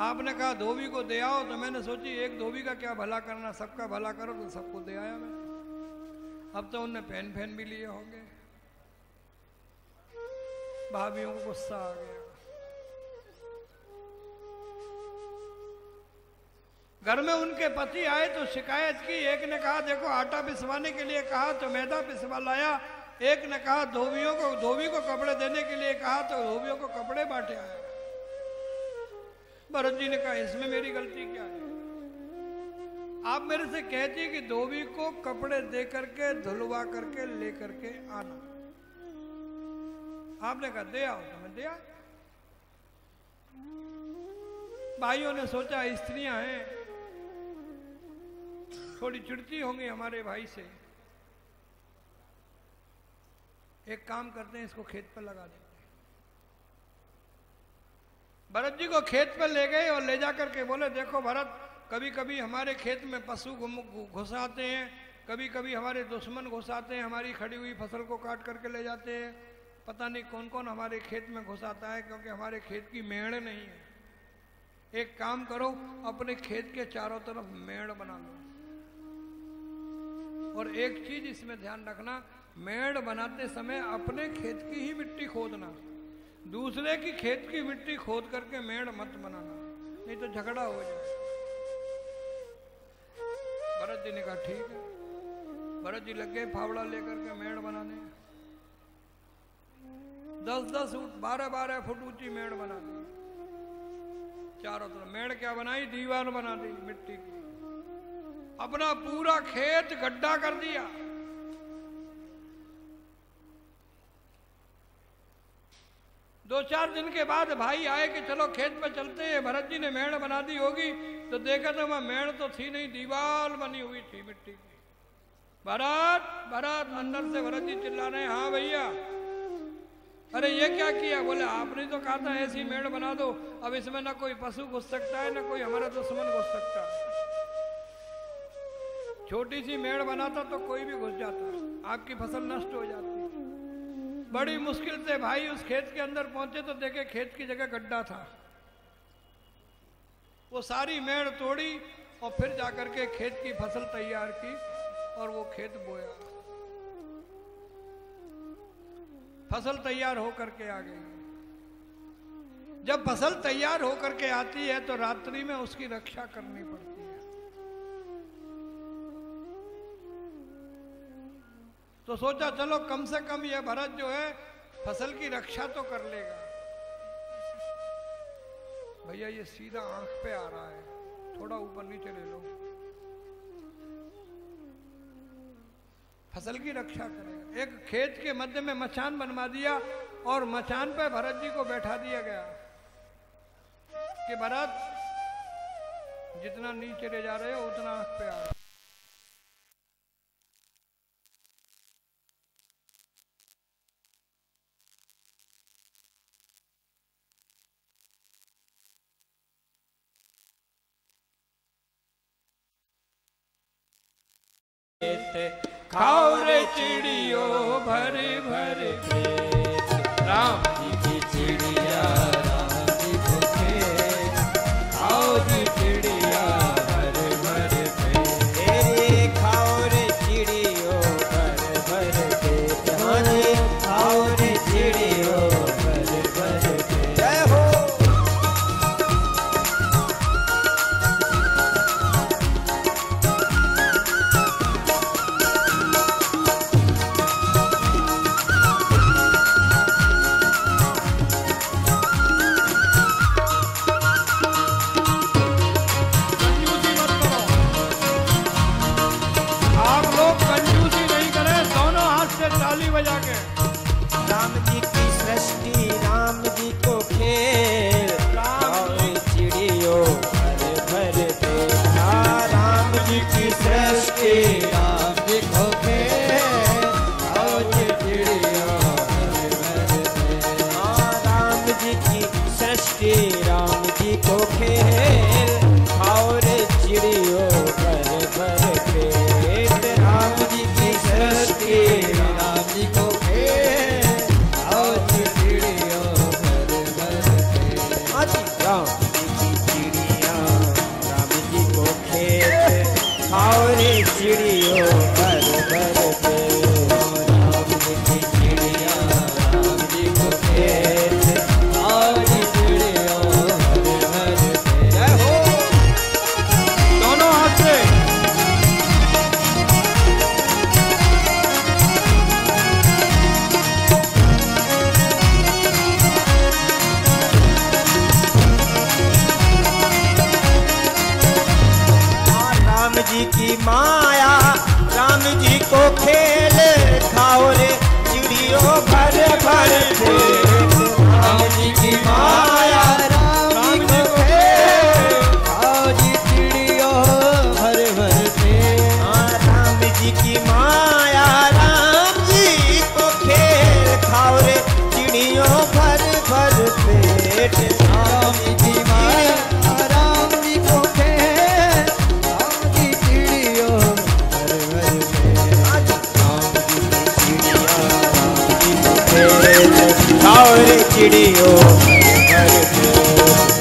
आपने कहा धोबी को दे आओ, तो मैंने सोची एक धोबी का क्या भला करना, सबका भला करो, तो सबको दे आया मैं। अब तो उनने पेन भी लिए होंगे। भाभियों को गुस्सा आ गया। घर में उनके पति आए तो शिकायत की। एक ने कहा देखो आटा पिसवाने के लिए कहा तो मैदा पिसवा लाया। एक ने कहा धोबी को कपड़े देने के लिए कहा तो धोबियों को कपड़े बांटे आया। भरत जी ने कहा इसमें मेरी गलती क्या है? आप मेरे से कहती कि धोबी को कपड़े दे करके धुलवा करके ले करके आना। आपने कहा दे आओ, तो मैं दिया। भाइयों ने सोचा स्त्रियां हैं, थोड़ी चिढ़ती होंगी हमारे भाई से, एक काम करते हैं इसको खेत पर लगा देते हैं। भरत जी को खेत पर ले गए और ले जा करके बोले देखो भरत, कभी कभी हमारे खेत में पशु घुस आते हैं, कभी कभी हमारे दुश्मन घुस आते हैं, हमारी खड़ी हुई फसल को काट करके ले जाते हैं। पता नहीं कौन कौन हमारे खेत में घुस आता है, क्योंकि हमारे खेत की मेड़ नहीं है। एक काम करो, अपने खेत के चारों तरफ मेड़ बना लो। और एक चीज इसमें ध्यान रखना, मेड़ बनाते समय अपने खेत की ही मिट्टी खोदना, दूसरे की खेत की मिट्टी खोद करके मेड़ मत बनाना, नहीं तो झगड़ा हो जाए। भरत जी ने कहा ठीक है। भरत जी लग गए फावड़ा लेकर के मेड़ बनाने। 10-10 फुट 12-12 फुट ऊंची मेड़ बना दी चारों तरफ। मेड़ क्या बनाई? दीवार बना दी मिट्टी की। अपना पूरा खेत गड्ढा कर दिया। दो चार दिन के बाद भाई आए कि चलो खेत पे चलते हैं। भरत जी ने मेड़ बना दी होगी, तो देखा तो वहां मेड़ तो थी नहीं, दीवार बनी हुई थी मिट्टी की। भरत भरत, अंदर से भरत जी चिल्ला रहे, हाँ भैया। अरे ये क्या किया? बोले आपने तो कहा था ऐसी मेड़ बना दो, अब इसमें ना कोई पशु घुस सकता है, ना कोई हमारा दुश्मन घुस सकता है। छोटी सी मेड़ बनाता तो कोई भी घुस जाता, आपकी फसल नष्ट हो जाती। बड़ी मुश्किल से भाई उस खेत के अंदर पहुंचे तो देखे खेत की जगह गड्ढा था। वो सारी मेड़ तोड़ी और फिर जाकर के खेत की फसल तैयार की और वो खेत बोया। फसल तैयार होकर के आ गई। जब फसल तैयार होकर के आती है तो रात्रि में उसकी रक्षा करनी पड़ती है। तो सोचा चलो कम से कम ये भरत जो है फसल की रक्षा तो कर लेगा। भैया ये सीधा आंख पे आ रहा है, थोड़ा ऊपर नीचे ले लो, फसल की रक्षा करेगा। एक खेत के मध्य में मचान बनवा दिया और मचान पे भरत जी को बैठा दिया गया कि भरत जितना नीचे ले जा रहे हो उतना आंख पे आ रहा है। खाओ रे चिड़ियो भरे भरे पेट, राम जी की चिड़िया राम जी को खेत। खाओ रे चिड़िया भरे भरे पेट, तेरे खाओ रे चिड़ियो भर भर पेट। हाँ जी खाओ रे चिड़ियो भर भर पेट। जय हो। भर पेट राम जी की माया राम जी को खेल खाओ जी चिड़ियों भर भर पेट राम जी की माया राम जी को खेल खाओ रे चिड़ियों भर भर पेट राम जी की माया राम जी को खेल खाओ जी चिड़ियों भर भर पेट राम जी की चिड़िया राम जी को खेल खाओ रे चिड़ियों भर पेट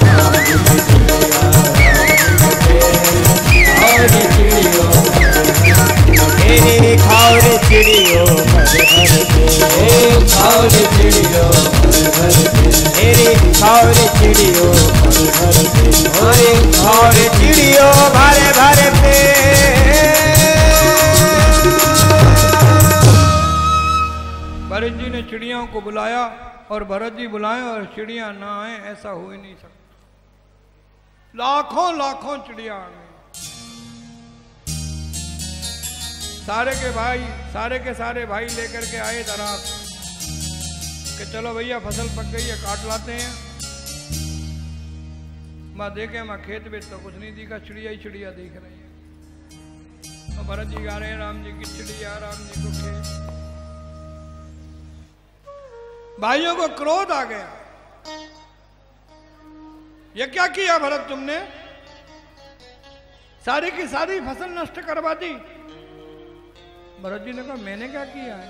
राम जी की चिड़िया राम जी को खेल खाओ रे चिड़ियों भर भर पेट खाओ रे चिड़ियों भर भर पेट खाओ रे चिड़ियों भर भर पेट खाओ रे चिड़ियों भर भर पेट। भरत जी ने चिड़ियों को बुलाया और भरत जी बुलाए और चिड़िया ना आए, ऐसा हो ही नहीं सकता। लाखों लाखों चिड़िया आ गई। सारे के सारे भाई लेकर के आए दरात कि चलो भैया फसल पक गई है, काट लाते हैं। माँ देखे माँ खेत में तो कुछ नहीं दिखा, चिड़िया ही चिड़िया दिख रही है। तो भरत जी गा रहे हैं राम जी की चिड़िया राम जी को खेत। भाइयों को क्रोध आ गया, ये क्या किया भरत तुमने? सारी की सारी फसल नष्ट करवा दी। भरत जी ने कहा मैंने क्या किया है?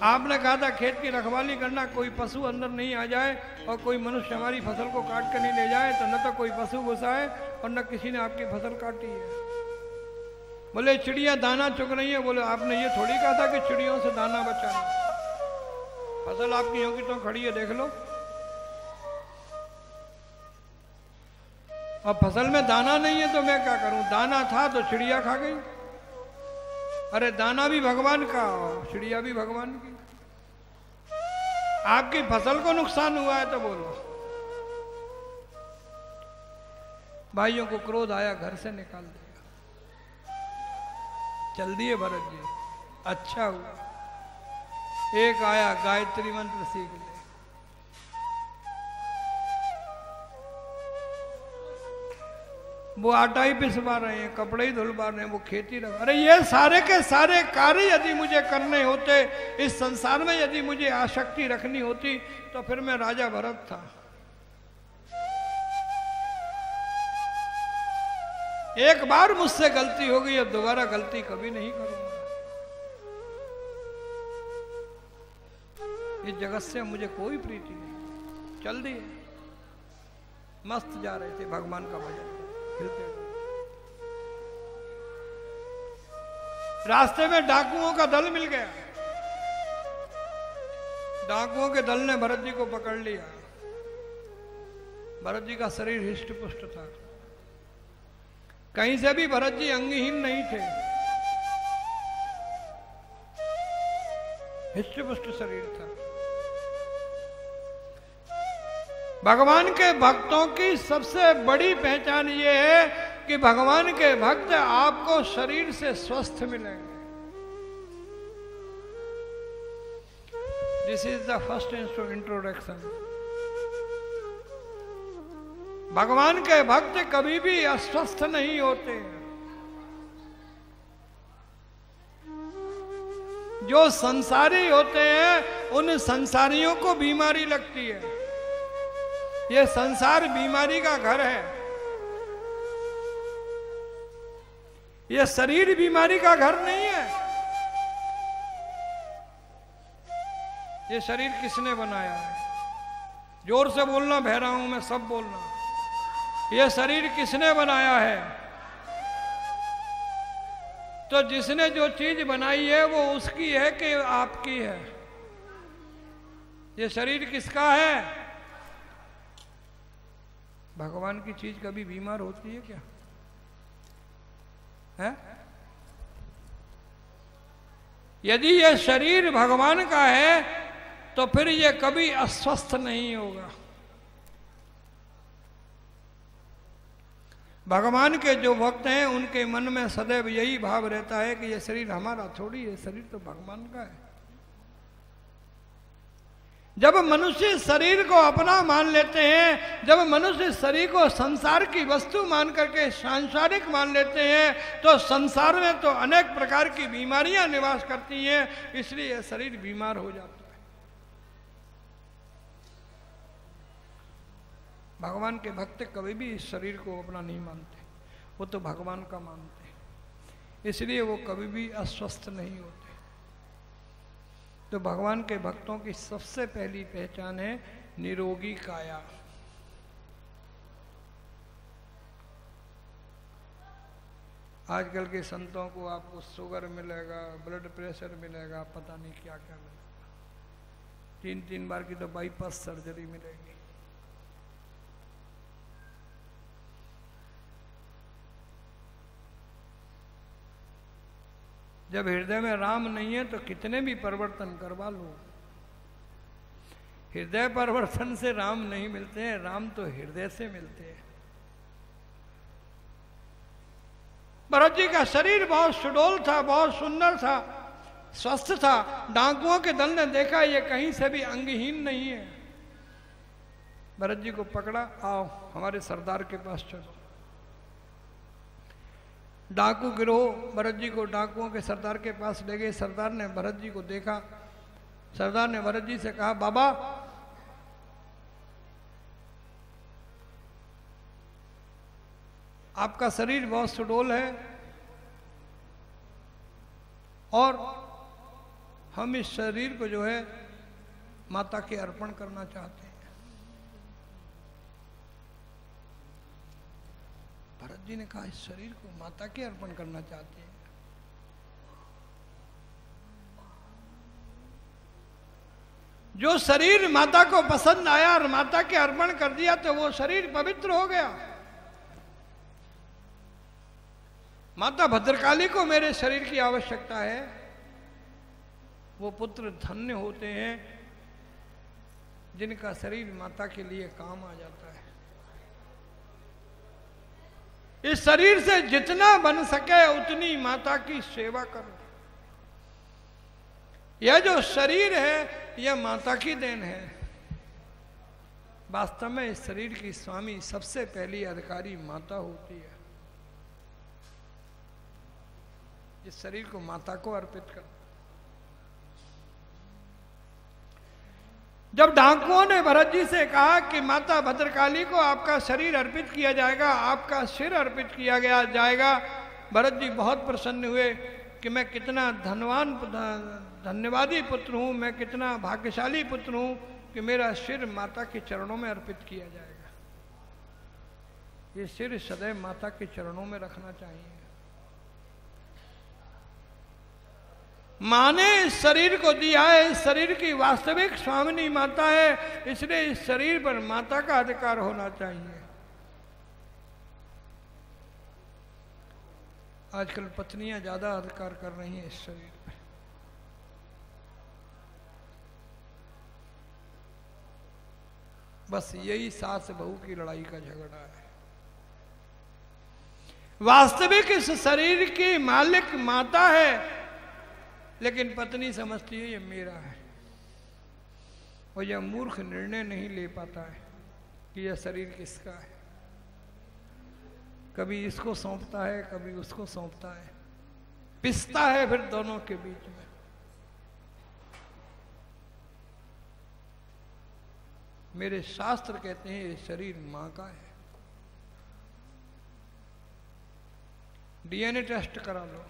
आपने कहा था खेत की रखवाली करना, कोई पशु अंदर नहीं आ जाए और कोई मनुष्य हमारी फसल को काट कर नहीं ले जाए। तो न तो कोई पशु घुसा है और न किसी ने आपकी फसल काटी है। बोले चिड़िया दाना चुग रही है। बोले आपने ये थोड़ी कहा था कि चिड़ियों से दाना बचाना। फसल आपकी यूं की तो खड़ी है, देख लो। अब फसल में दाना नहीं है तो मैं क्या करूं? दाना था तो चिड़िया खा गई। अरे दाना भी भगवान का और चिड़िया भी भगवान की। आपकी फसल को नुकसान हुआ है तो बोलो। भाइयों को क्रोध आया, घर से निकाल दिया। चल दिए भरत जी, अच्छा हुआ। एक आया गायत्री मंत्र सीख ले। वो आटा ही पिसवा रहे हैं, कपड़े ही धुलवा रहे हैं, वो खेती रख। अरे ये सारे के सारे कार्य यदि मुझे करने होते, इस संसार में यदि मुझे आसक्ति रखनी होती तो फिर मैं राजा भरत था। एक बार मुझसे गलती हो गई, अब दोबारा गलती कभी नहीं करूंगा। इस जगत से मुझे कोई प्रीति नहीं। चल दिए, मस्त जा रहे थे भगवान का भजन खेलते। रास्ते में डाकुओं का दल मिल गया। डाकुओं के दल ने भरत जी को पकड़ लिया। भरत जी का शरीर हिष्ट पुष्ट था, कहीं से भी भरत जी अंगहीन नहीं थे, हिष्ट पुष्ट शरीर था। भगवान के भक्तों की सबसे बड़ी पहचान ये है कि भगवान के भक्त आपको शरीर से स्वस्थ मिलेंगे। This is the first introduction. भगवान के भक्त कभी भी अस्वस्थ नहीं होते हैं। जो संसारी होते हैं उन संसारियों को बीमारी लगती है। ये संसार बीमारी का घर है। ये शरीर बीमारी का घर नहीं है। ये शरीर किसने बनाया है? जोर से बोलना, बहरा हूं मैं, सब बोलना। ये शरीर किसने बनाया है? तो जिसने जो चीज बनाई है वो उसकी है कि आपकी है? ये शरीर किसका है? भगवान की चीज कभी बीमार होती है क्या? है? यदि ये शरीर भगवान का है तो फिर ये कभी अस्वस्थ नहीं होगा। भगवान के जो भक्त हैं उनके मन में सदैव यही भाव रहता है कि ये शरीर हमारा थोड़ी है, शरीर तो भगवान का है। जब मनुष्य शरीर को अपना मान लेते हैं, जब मनुष्य शरीर को संसार की वस्तु मान करके सांसारिक मान लेते हैं, तो संसार में तो अनेक प्रकार की बीमारियां निवास करती हैं, इसलिए शरीर बीमार हो जाता है। भगवान के भक्त कभी भी इस शरीर को अपना नहीं मानते, वो तो भगवान का मानते हैं, इसलिए वो कभी भी अस्वस्थ नहीं होते। तो भगवान के भक्तों की सबसे पहली पहचान है निरोगी काया। आजकल के संतों को आपको शुगर मिलेगा, ब्लड प्रेशर मिलेगा, पता नहीं क्या क्या मिलेगा, 3-3 बार की तो बाईपास सर्जरी मिलेगी। जब हृदय में राम नहीं है तो कितने भी परिवर्तन करवा लो, हृदय परिवर्तन से राम नहीं मिलते हैं, राम तो हृदय से मिलते हैं। भरत जी का शरीर बहुत सुडौल था, बहुत सुंदर था, स्वस्थ था। डाकुओं के दल ने देखा ये कहीं से भी अंगहीन नहीं है। भरत जी को पकड़ा, आओ हमारे सरदार के पास चलो। डाकू गिरोह भरत जी को डाकुओं के सरदार के पास ले गए। सरदार ने भरत जी को देखा, सरदार ने भरत जी से कहा, बाबा आपका शरीर बहुत सुडौल है और हम इस शरीर को जो है माता के अर्पण करना चाहते हैं। भरत जी ने कहा, इस शरीर को माता के अर्पण करना चाहते हैं? जो शरीर माता को पसंद आया और माता के अर्पण कर दिया तो वो शरीर पवित्र हो गया। माता भद्रकाली को मेरे शरीर की आवश्यकता है। वो पुत्र धन्य होते हैं जिनका शरीर माता के लिए काम आ जाता है। इस शरीर से जितना बन सके उतनी माता की सेवा करो। यह जो शरीर है यह माता की देन है। वास्तव में इस शरीर की स्वामी सबसे पहली अधिकारी माता होती है। इस शरीर को माता को अर्पित करो। जब डाकुओं ने भरत जी से कहा कि माता भद्रकाली को आपका शरीर अर्पित किया जाएगा, आपका सिर अर्पित किया गया जाएगा, भरत जी बहुत प्रसन्न हुए कि मैं कितना धन्यवादी पुत्र हूँ, मैं कितना भाग्यशाली पुत्र हूँ कि मेरा सिर माता के चरणों में अर्पित किया जाएगा। ये सिर सदैव माता के चरणों में रखना चाहिए। माँ ने इस शरीर को दिया है, इस शरीर की वास्तविक स्वामिनी माता है, इसलिए इस शरीर पर माता का अधिकार होना चाहिए। आजकल पत्नियां ज्यादा अधिकार कर रही हैं इस शरीर पर। बस यही सास बहू की लड़ाई का झगड़ा है। वास्तविक इस शरीर की मालिक माता है, लेकिन पत्नी समझती है ये मेरा है, और यह मूर्ख निर्णय नहीं ले पाता है कि यह शरीर किसका है। कभी इसको सौंपता है, कभी उसको सौंपता है, पिसता है फिर दोनों के बीच में। मेरे शास्त्र कहते हैं ये शरीर मां का है। डीएनए टेस्ट करा लो।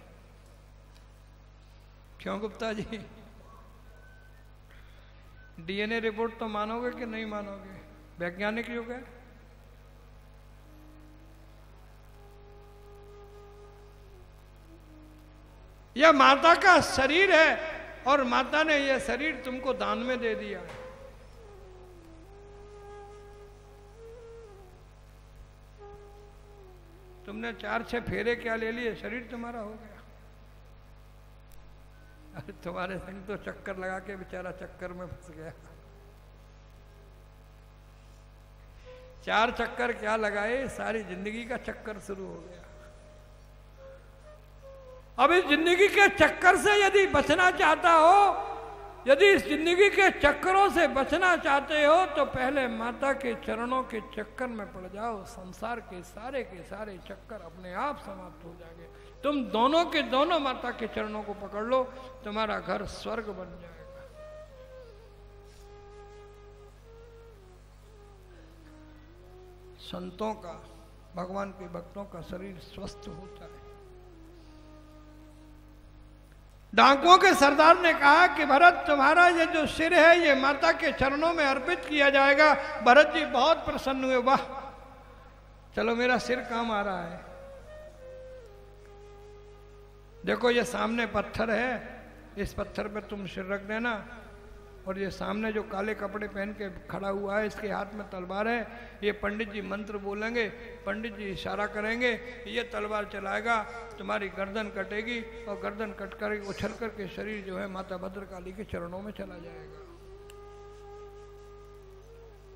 क्यों गुप्ता जी? डीएनए रिपोर्ट तो मानोगे कि नहीं मानोगे? वैज्ञानिक युग है। यह माता का शरीर है और माता ने यह शरीर तुमको दान में दे दिया। तुमने 4-6 फेरे क्या ले लिए, शरीर तुम्हारा हो गया। अरे तुम्हारे संग तो चक्कर लगा के बेचारा चक्कर में फंस गया। 4 चक्कर क्या लगाए, सारी जिंदगी का चक्कर शुरू हो गया। अब इस जिंदगी के चक्कर से यदि बचना चाहता हो यदि इस जिंदगी के चक्करों से बचना चाहते हो तो पहले माता के चरणों के चक्कर में पड़ जाओ। संसार के सारे चक्कर अपने आप समाप्त हो जाएंगे। तुम दोनों के दोनों माता के चरणों को पकड़ लो, तुम्हारा घर स्वर्ग बन जाएगा। संतों का, भगवान के भक्तों का शरीर स्वस्थ होता है। डाकुओं के सरदार ने कहा कि भरत तुम्हारा ये जो सिर है ये माता के चरणों में अर्पित किया जाएगा। भरत जी बहुत प्रसन्न हुए, वाह चलो मेरा सिर काम आ रहा है। देखो ये सामने पत्थर है, इस पत्थर पे तुम सिर रख देना, और ये सामने जो काले कपड़े पहन के खड़ा हुआ है इसके हाथ में तलवार है। ये पंडित जी मंत्र बोलेंगे, पंडित जी इशारा करेंगे, ये तलवार चलाएगा, तुम्हारी गर्दन कटेगी और गर्दन कट कर उछल कर के शरीर जो है माता भद्रकाली के चरणों में चला जाएगा।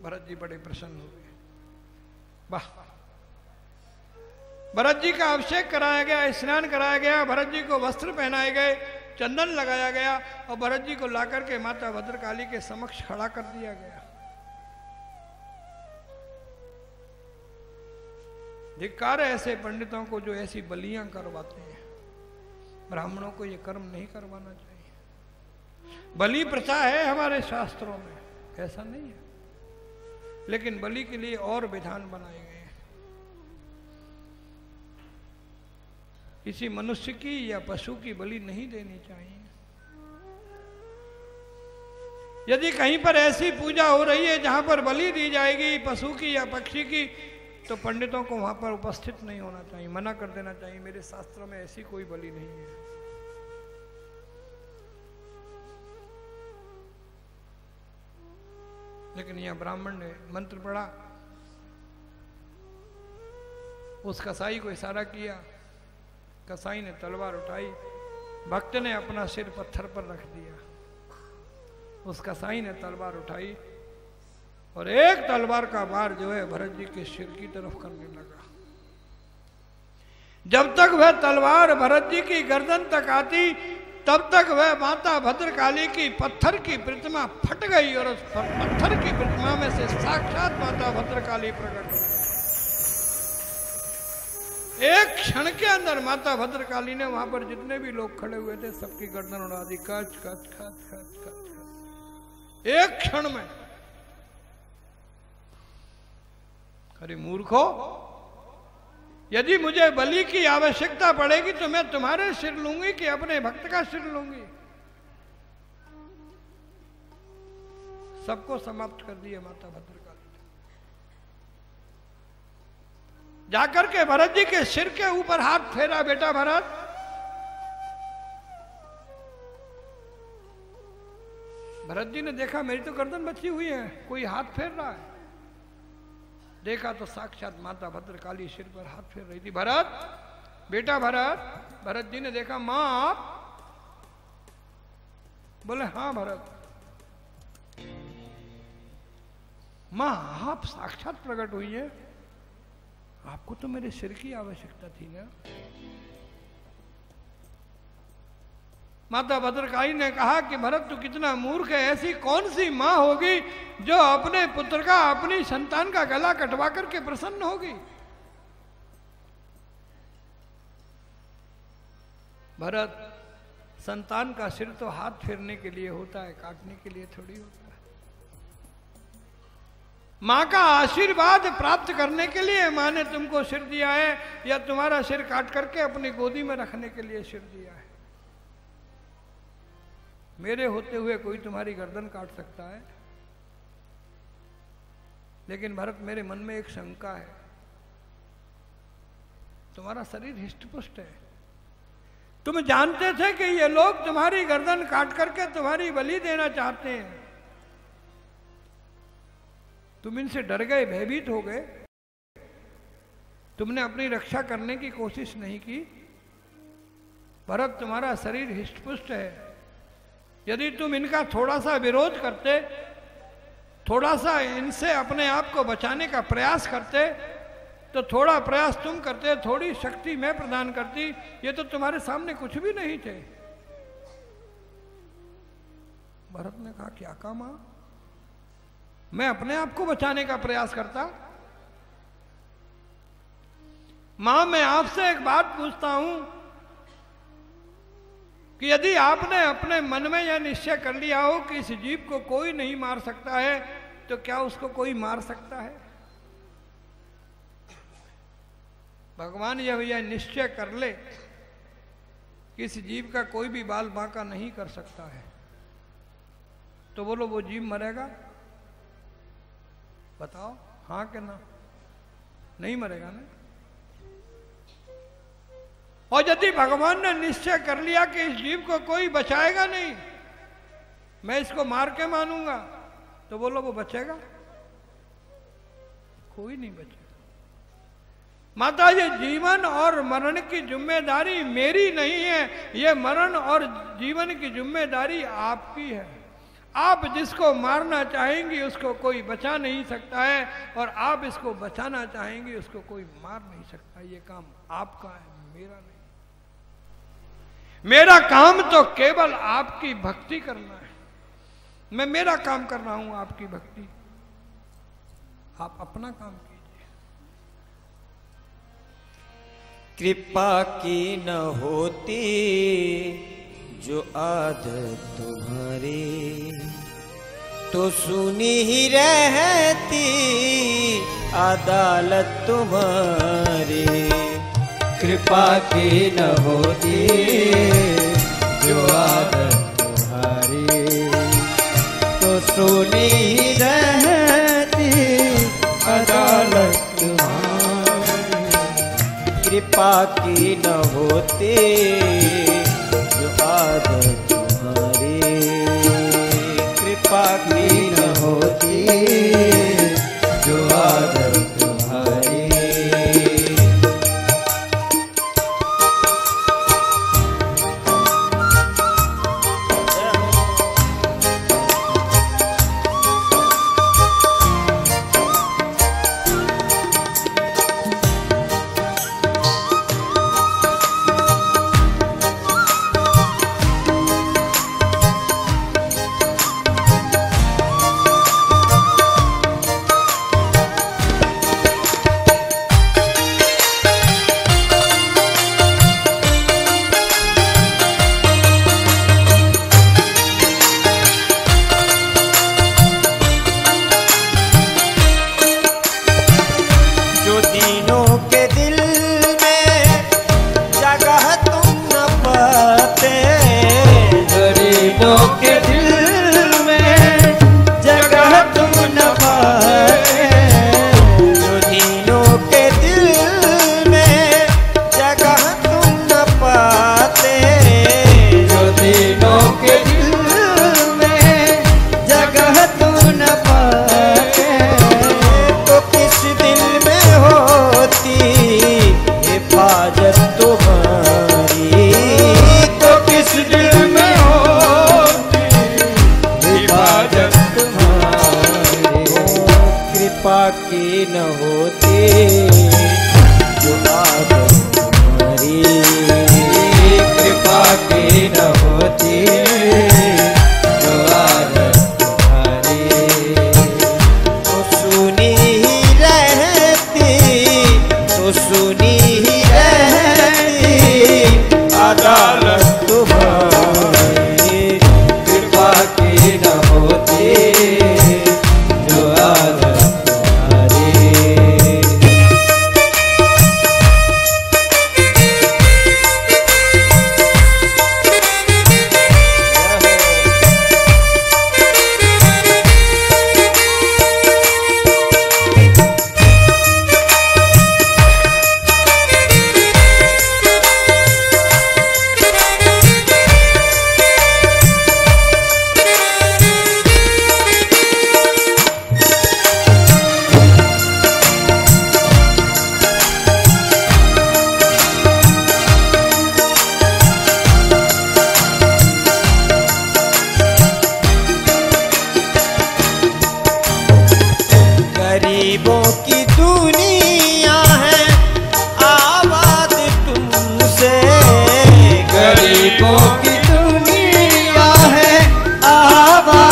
भरत जी बड़े प्रसन्न हो गए। वाह, भरत जी का अभिषेक कराया गया, स्नान कराया गया, भरत जी को वस्त्र पहनाए गए, चंदन लगाया गया और भरत जी को लाकर के माता भद्रकाली के समक्ष खड़ा कर दिया गया। धिक्कार है ऐसे पंडितों को जो ऐसी बलियां करवाते हैं। ब्राह्मणों को ये कर्म नहीं करवाना चाहिए। बलि प्रथा है हमारे शास्त्रों में, ऐसा नहीं है, लेकिन बलि के लिए और विधान बनाए गए हैं। किसी मनुष्य की या पशु की बलि नहीं देनी चाहिए। यदि कहीं पर ऐसी पूजा हो रही है जहां पर बलि दी जाएगी पशु की या पक्षी की, तो पंडितों को वहां पर उपस्थित नहीं होना चाहिए, मना कर देना चाहिए, मेरे शास्त्रों में ऐसी कोई बलि नहीं है। लेकिन यह ब्राह्मण ने मंत्र पढ़ा, उस कसाई को इशारा किया, कसाई ने तलवार उठाई, भक्त ने अपना सिर पत्थर पर रख दिया, उस कसाई ने तलवार उठाई और एक तलवार का वार जो है भरत जी के सिर की तरफ करने लगा। जब तक वह तलवार भरत जी की गर्दन तक आती तब तक वह माता भद्रकाली की पत्थर की प्रतिमा फट गई और उस पत्थर की प्रतिमा में से साक्षात माता भद्रकाली प्रकट हुई। एक क्षण के अंदर माता भद्रकाली ने वहां पर जितने भी लोग खड़े हुए थे सबकी गर्दन उड़ा दी, कच कच कच कच कच, एक क्षण में। अरे मूर्खो, यदि मुझे बलि की आवश्यकता पड़ेगी तो मैं तुम्हारे सिर लूंगी कि अपने भक्त का सिर लूंगी? सबको समाप्त कर दिया माता भद्रकाली। जाकर के भरत जी के सिर के ऊपर हाथ फेरा, बेटा भरत, भरत जी ने देखा मेरी तो गर्दन बची हुई है, कोई हाथ फेर रहा है। देखा तो साक्षात माता भद्रकाली सिर पर हाथ फेर रही थी। भरत, बेटा भरत। भरत जी ने देखा, मां आप? बोले हाँ भरत। मां आप साक्षात प्रकट हुई है, आपको तो मेरे सिर की आवश्यकता थी ना। माता भद्रकाली ने कहा कि भरत तू कितना मूर्ख है, ऐसी कौन सी मां होगी जो अपने पुत्र का, अपनी संतान का गला कटवा करके प्रसन्न होगी? भरत, संतान का सिर तो हाथ फेरने के लिए होता है, काटने के लिए थोड़ी होता है। मां का आशीर्वाद प्राप्त करने के लिए मां ने तुमको सिर दिया है, या तुम्हारा सिर काट करके अपनी गोदी में रखने के लिए सिर दिया है? मेरे होते हुए कोई तुम्हारी गर्दन काट सकता है? लेकिन भरत, मेरे मन में एक शंका है। तुम्हारा शरीर हिष्टपुष्ट है, तुम जानते थे कि ये लोग तुम्हारी गर्दन काट करके तुम्हारी बलि देना चाहते हैं, तुम इनसे डर गए, भयभीत हो गए, तुमने अपनी रक्षा करने की कोशिश नहीं की। भरत, तुम्हारा शरीर हिष्टपुष्ट है, यदि तुम इनका थोड़ा सा विरोध करते, थोड़ा सा इनसे अपने आप को बचाने का प्रयास करते, तो थोड़ा प्रयास तुम करते, थोड़ी शक्ति मैं प्रदान करती, ये तो तुम्हारे सामने कुछ भी नहीं थे। भरत ने कहा क्या कहा मां, मैं अपने आप को बचाने का प्रयास करता। मां मैं आपसे एक बात पूछता हूं कि यदि आपने अपने मन में यह निश्चय कर लिया हो कि इस जीव को कोई नहीं मार सकता है, तो क्या उसको कोई मार सकता है? भगवान जब यह निश्चय कर ले कि इस जीव का कोई भी बाल बांका नहीं कर सकता है, तो बोलो वो जीव मरेगा? बताओ हाँ कि ना? नहीं मरेगा ना। और यदि भगवान ने निश्चय कर लिया कि इस जीव को कोई बचाएगा नहीं, मैं इसको मार के मानूंगा, तो बोलो वो बचेगा? कोई नहीं बचेगा। माता ये जीवन और मरण की जिम्मेदारी मेरी नहीं है, ये मरण और जीवन की जिम्मेदारी आपकी है। आप जिसको मारना चाहेंगी उसको कोई बचा नहीं सकता है, और आप इसको बचाना चाहेंगी उसको कोई मार नहीं सकता। ये काम आपका है, मेरा नहीं। मेरा काम तो केवल आपकी भक्ति करना है। मैं मेरा काम कर रहा हूं, आपकी भक्ति। आप अपना काम कीजिए। कृपा की न होती जो आदत तुम्हारी, तो सुनी ही रहती अदालत तुम्हारी। कृपा की न होती जो आदत तुम्हारी, तो सुनी ही रहती अदालत तुम्हारी। कृपा की न होती जो आदत तुम्हारी, कृपा की न होती जो आदत तुम्हारी।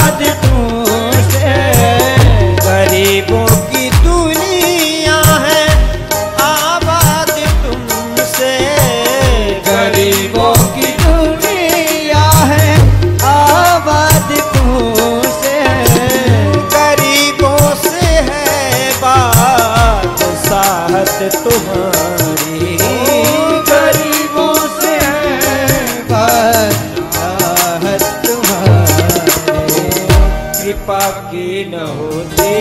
आबाद तुमसे, गरीबों की दुनिया है आबाद तुमसे, गरीबों की दुनिया है आबाद तुमसे, गरीबों से है बात साहत तुम्हारी, गरीबों से है बात तुम्हारी, कृपा की न होती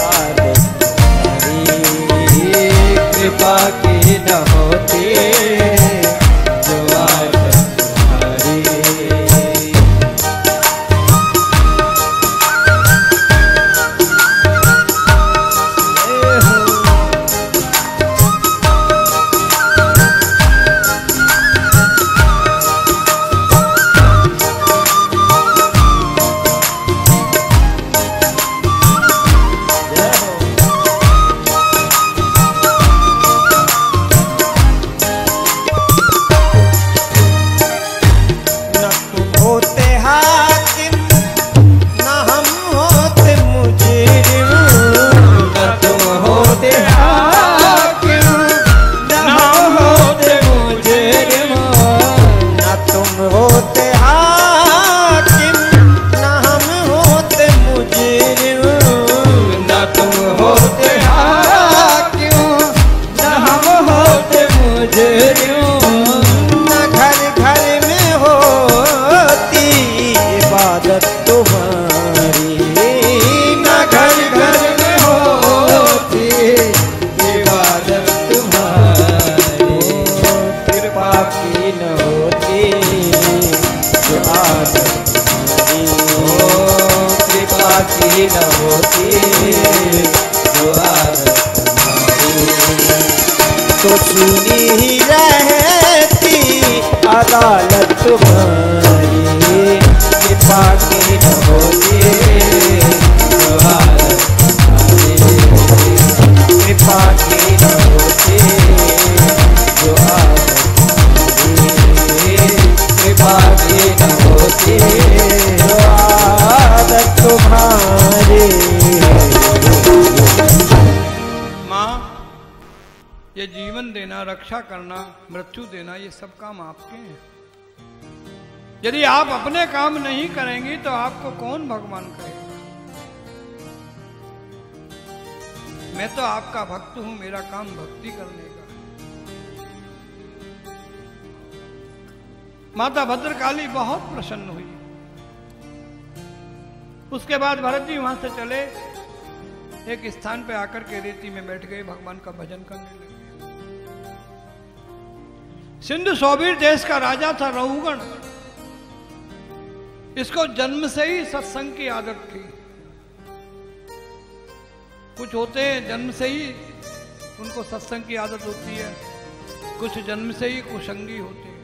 आदत तुम्हारी, कृपा की न होती जो आदत तुम्हारी। न तुम होते हाकिम न हम होते मुजरिम, न तुम होते हाकिम न हम होते मुजरिम, न तुम होते हाकिम न हम होते मुजरिम, न तुम होते हाकिम न हम होते मुजरिम, न घर घर में होती इबादत तुम्हारी, न घर घर में होती इबादत तुम्हारी, कृपा की न होती जो आदत तुम्हारी, कृपा की न होती जो आदत तुम्हारी, तो सुनी ही रहती अदालत तुम्हारी, कृपा की न होती जो आदत तुम्हारी, कृपा की न होती जो आदत तुम्हारी, कृपा की न होती जो आदत तुम्हारी। माँ, ये जीवन देना, रक्षा करना, मृत्यु देना, ये सब काम आपके हैं। यदि आप अपने काम नहीं करेंगी तो आपको कौन भगवान कहेगा? मैं तो आपका भक्त हूं, मेरा काम भक्ति करने का है। माता भद्रकाली बहुत प्रसन्न हुई। उसके बाद भरत जी वहां से चले, एक स्थान पे आकर के रेती में बैठ गए, भगवान का भजन करने लगे। सिंधु सौबीर देश का राजा था रहुगण। इसको जन्म से ही सत्संग की आदत थी। कुछ होते हैं जन्म से ही उनको सत्संग की आदत होती है, कुछ जन्म से ही कुसंगी होते हैं।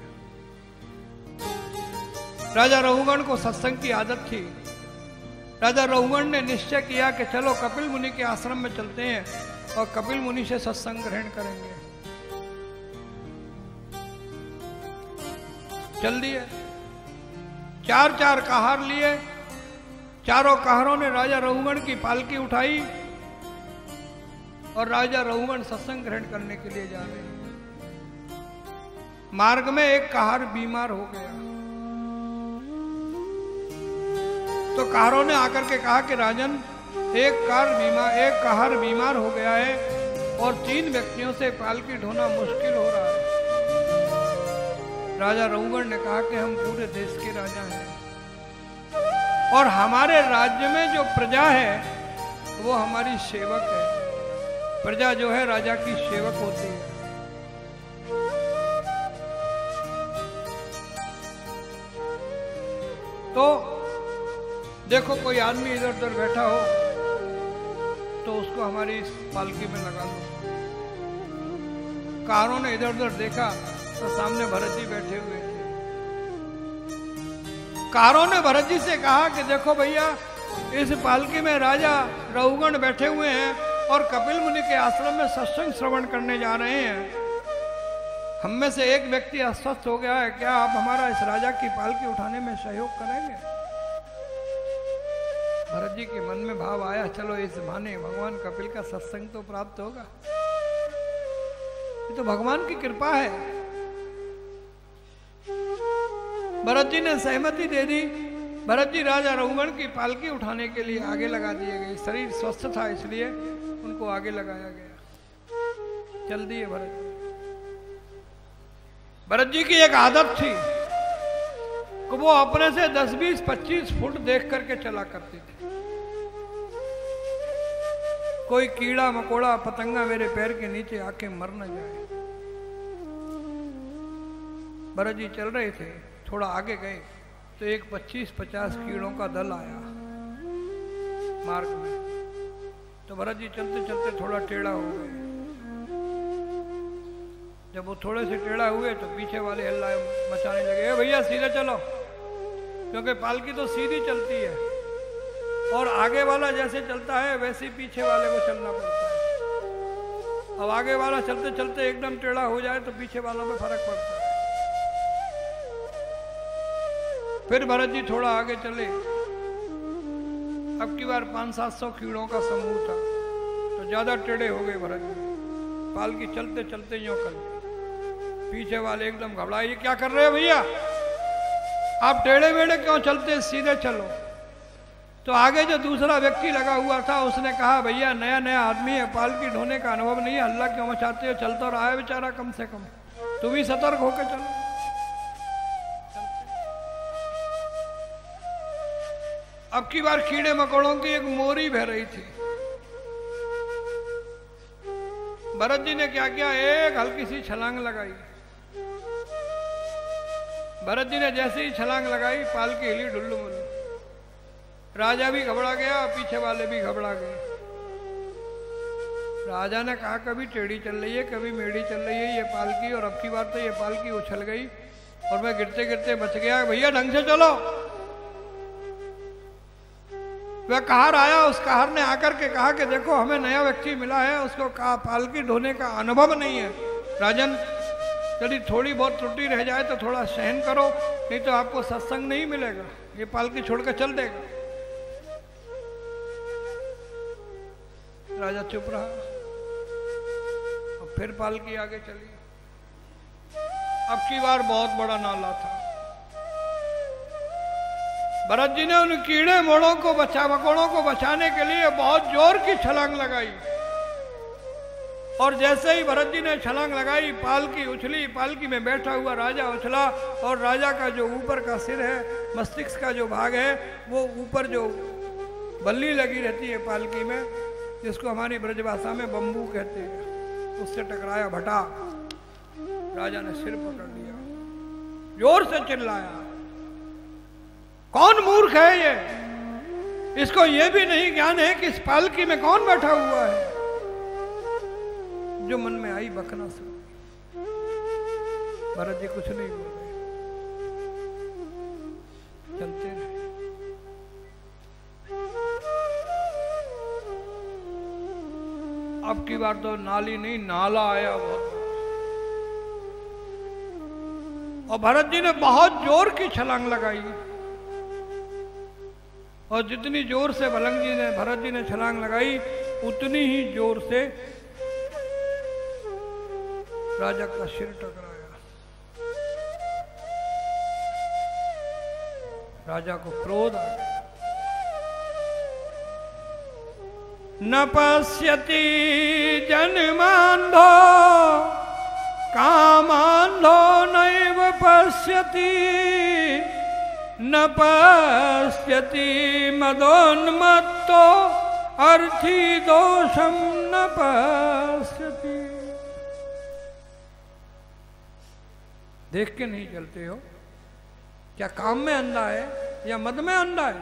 राजा रहुगण को सत्संग की आदत थी। राजा रहुगण ने निश्चय किया कि चलो कपिल मुनि के आश्रम में चलते हैं और कपिल मुनि से सत्संग ग्रहण करेंगे। चल दिए, चार चार कहार लिए। चारों कहारों ने राजा रहुगण की पालकी उठाई और राजा रहुगण सत्संग ग्रहण करने के लिए जा रहे हैं। मार्ग में एक कहार बीमार हो गया, तो कहारों ने आकर के कहा कि राजन, एक कहार बीमार हो गया है और 3 व्यक्तियों से पालकी ढोना मुश्किल हो रहा है। राजा रहुगण ने कहा कि हम पूरे देश के राजा हैं और हमारे राज्य में जो प्रजा है वो हमारी सेवक है। प्रजा जो है राजा की सेवक होती है। तो देखो कोई आदमी इधर उधर बैठा हो तो उसको हमारी इस पालकी में लगा लो। कारों ने इधर उधर देखा तो सामने भरत जी बैठे हुए थे। कारों ने भरत जी से कहा कि देखो भैया, इस पालकी में राजा रहुगण बैठे हुए हैं और कपिल मुनि के आश्रम में सत्संग श्रवण करने जा रहे हैं। हम में से एक व्यक्ति अस्वस्थ हो गया है, क्या आप हमारा इस राजा की पालकी उठाने में सहयोग करेंगे? भरत जी के मन में भाव आया, चलो इस बहाने भगवान कपिल का सत्संग तो प्राप्त होगा, ये तो भगवान की कृपा है। भरत जी ने सहमति दे दी। भरत जी राजा रघुगण की पालकी उठाने के लिए आगे लगा दिए गए। शरीर स्वस्थ था इसलिए उनको आगे लगाया गया। चल दिए भरत जी। भरत जी की एक आदत थी कि वो अपने से 10, 20, 25 फुट देख करके चला करते थे। कोई कीड़ा मकोड़ा पतंगा मेरे पैर के नीचे आके मर न जाए। भरत जी चल रहे थे, थोड़ा आगे गए तो एक 25-50 कीड़ों का दल आया मार्ग में। तो भरत जी चलते चलते थोड़ा टेढ़ा हो गए। जब वो थोड़े से टेढ़ा हुए तो पीछे वाले हल्ला मचाने लगे, ए भैया सीधे चलो, क्योंकि पालकी तो सीधी चलती है और आगे वाला जैसे चलता है वैसे ही पीछे वाले को चलना पड़ता है। अब आगे वाला चलते चलते एकदम टेढ़ा हो जाए तो पीछे वालों में फर्क पड़ता है। फिर भरत जी थोड़ा आगे चले। अब की बार 500-700 कीड़ों का समूह था तो ज्यादा टेढ़े हो गए भरत जी। पालकी चलते चलते यूं कर, पीछे वाले एकदम घबराए, ये क्या कर रहे हो भैया, आप टेढ़े मेढ़े क्यों चलते, सीधे चलो। तो आगे जो दूसरा व्यक्ति लगा हुआ था उसने कहा, भैया नया नया आदमी है, पालकी ढोने का अनुभव नहीं है, हल्ला क्यों मचाते हो, चलता रहा है बेचारा, कम से कम तुम ही सतर्क होकर चलो। अब की बार कीड़े मकोड़ों की एक मोरी बह रही थी। भरत जी ने क्या किया, एक हल्की सी छलांग लगाई। भरत जी ने जैसे ही छलांग लगाई पालकी हिली डुल्लू-मुल्लू। राजा भी घबरा गया, पीछे वाले भी घबरा गए। राजा ने कहा, कभी टेढ़ी चल रही है, कभी मेढ़ी चल रही है ये पालकी, और अब की बार तो ये पालकी उछल गई और मैं गिरते गिरते बच गया। भैया ढंग से चलो। वह कहार आया, उस कहार ने आकर के कहा कि देखो हमें नया व्यक्ति मिला है, उसको कहा पालकी ढोने का अनुभव नहीं है। राजन यदि थोड़ी बहुत त्रुटि रह जाए तो थोड़ा सहन करो, नहीं तो आपको सत्संग नहीं मिलेगा, ये पालकी छोड़कर चल देगा। राजा चुप रहा। अब फिर पालकी आगे चली। अब की बार बहुत बड़ा नाला था। भरत जी ने उन कीड़े मकोड़ों को बचाने के लिए बहुत जोर की छलांग लगाई, और जैसे ही भरत जी ने छलांग लगाई पालकी उछली। पालकी में बैठा हुआ राजा उछला, और राजा का जो ऊपर का सिर है, मस्तिष्क का जो भाग है, वो ऊपर जो बल्ली लगी रहती है पालकी में, जिसको हमारी ब्रजभाषा में बम्बू कहते हैं, उससे टकराया, भटा। राजा ने सिर पकड़ लिया, जोर से चिल्लाया, कौन मूर्ख है ये, इसको ये भी नहीं ज्ञान है कि इस पालकी में कौन बैठा हुआ है। जो मन में आई बकना शुरू। भरत जी कुछ नहीं बोले, चलते रहे। अब की बार तो नाली नहीं नाला आया बहुत, और भरत जी ने बहुत जोर की छलांग लगाई, और जितनी जोर से भरत जी ने छलांग लगाई उतनी ही जोर से राजा का सिर टकराया। राजा को क्रोध आ गया। न पश्यति जन्मांधो कामांधो नैव पश्यति, न पश्यति मदोन्मत्तो अर्थी दोषम न पश्यति। देख के नहीं चलते हो क्या, काम में अंधा है या मद में अंधा है,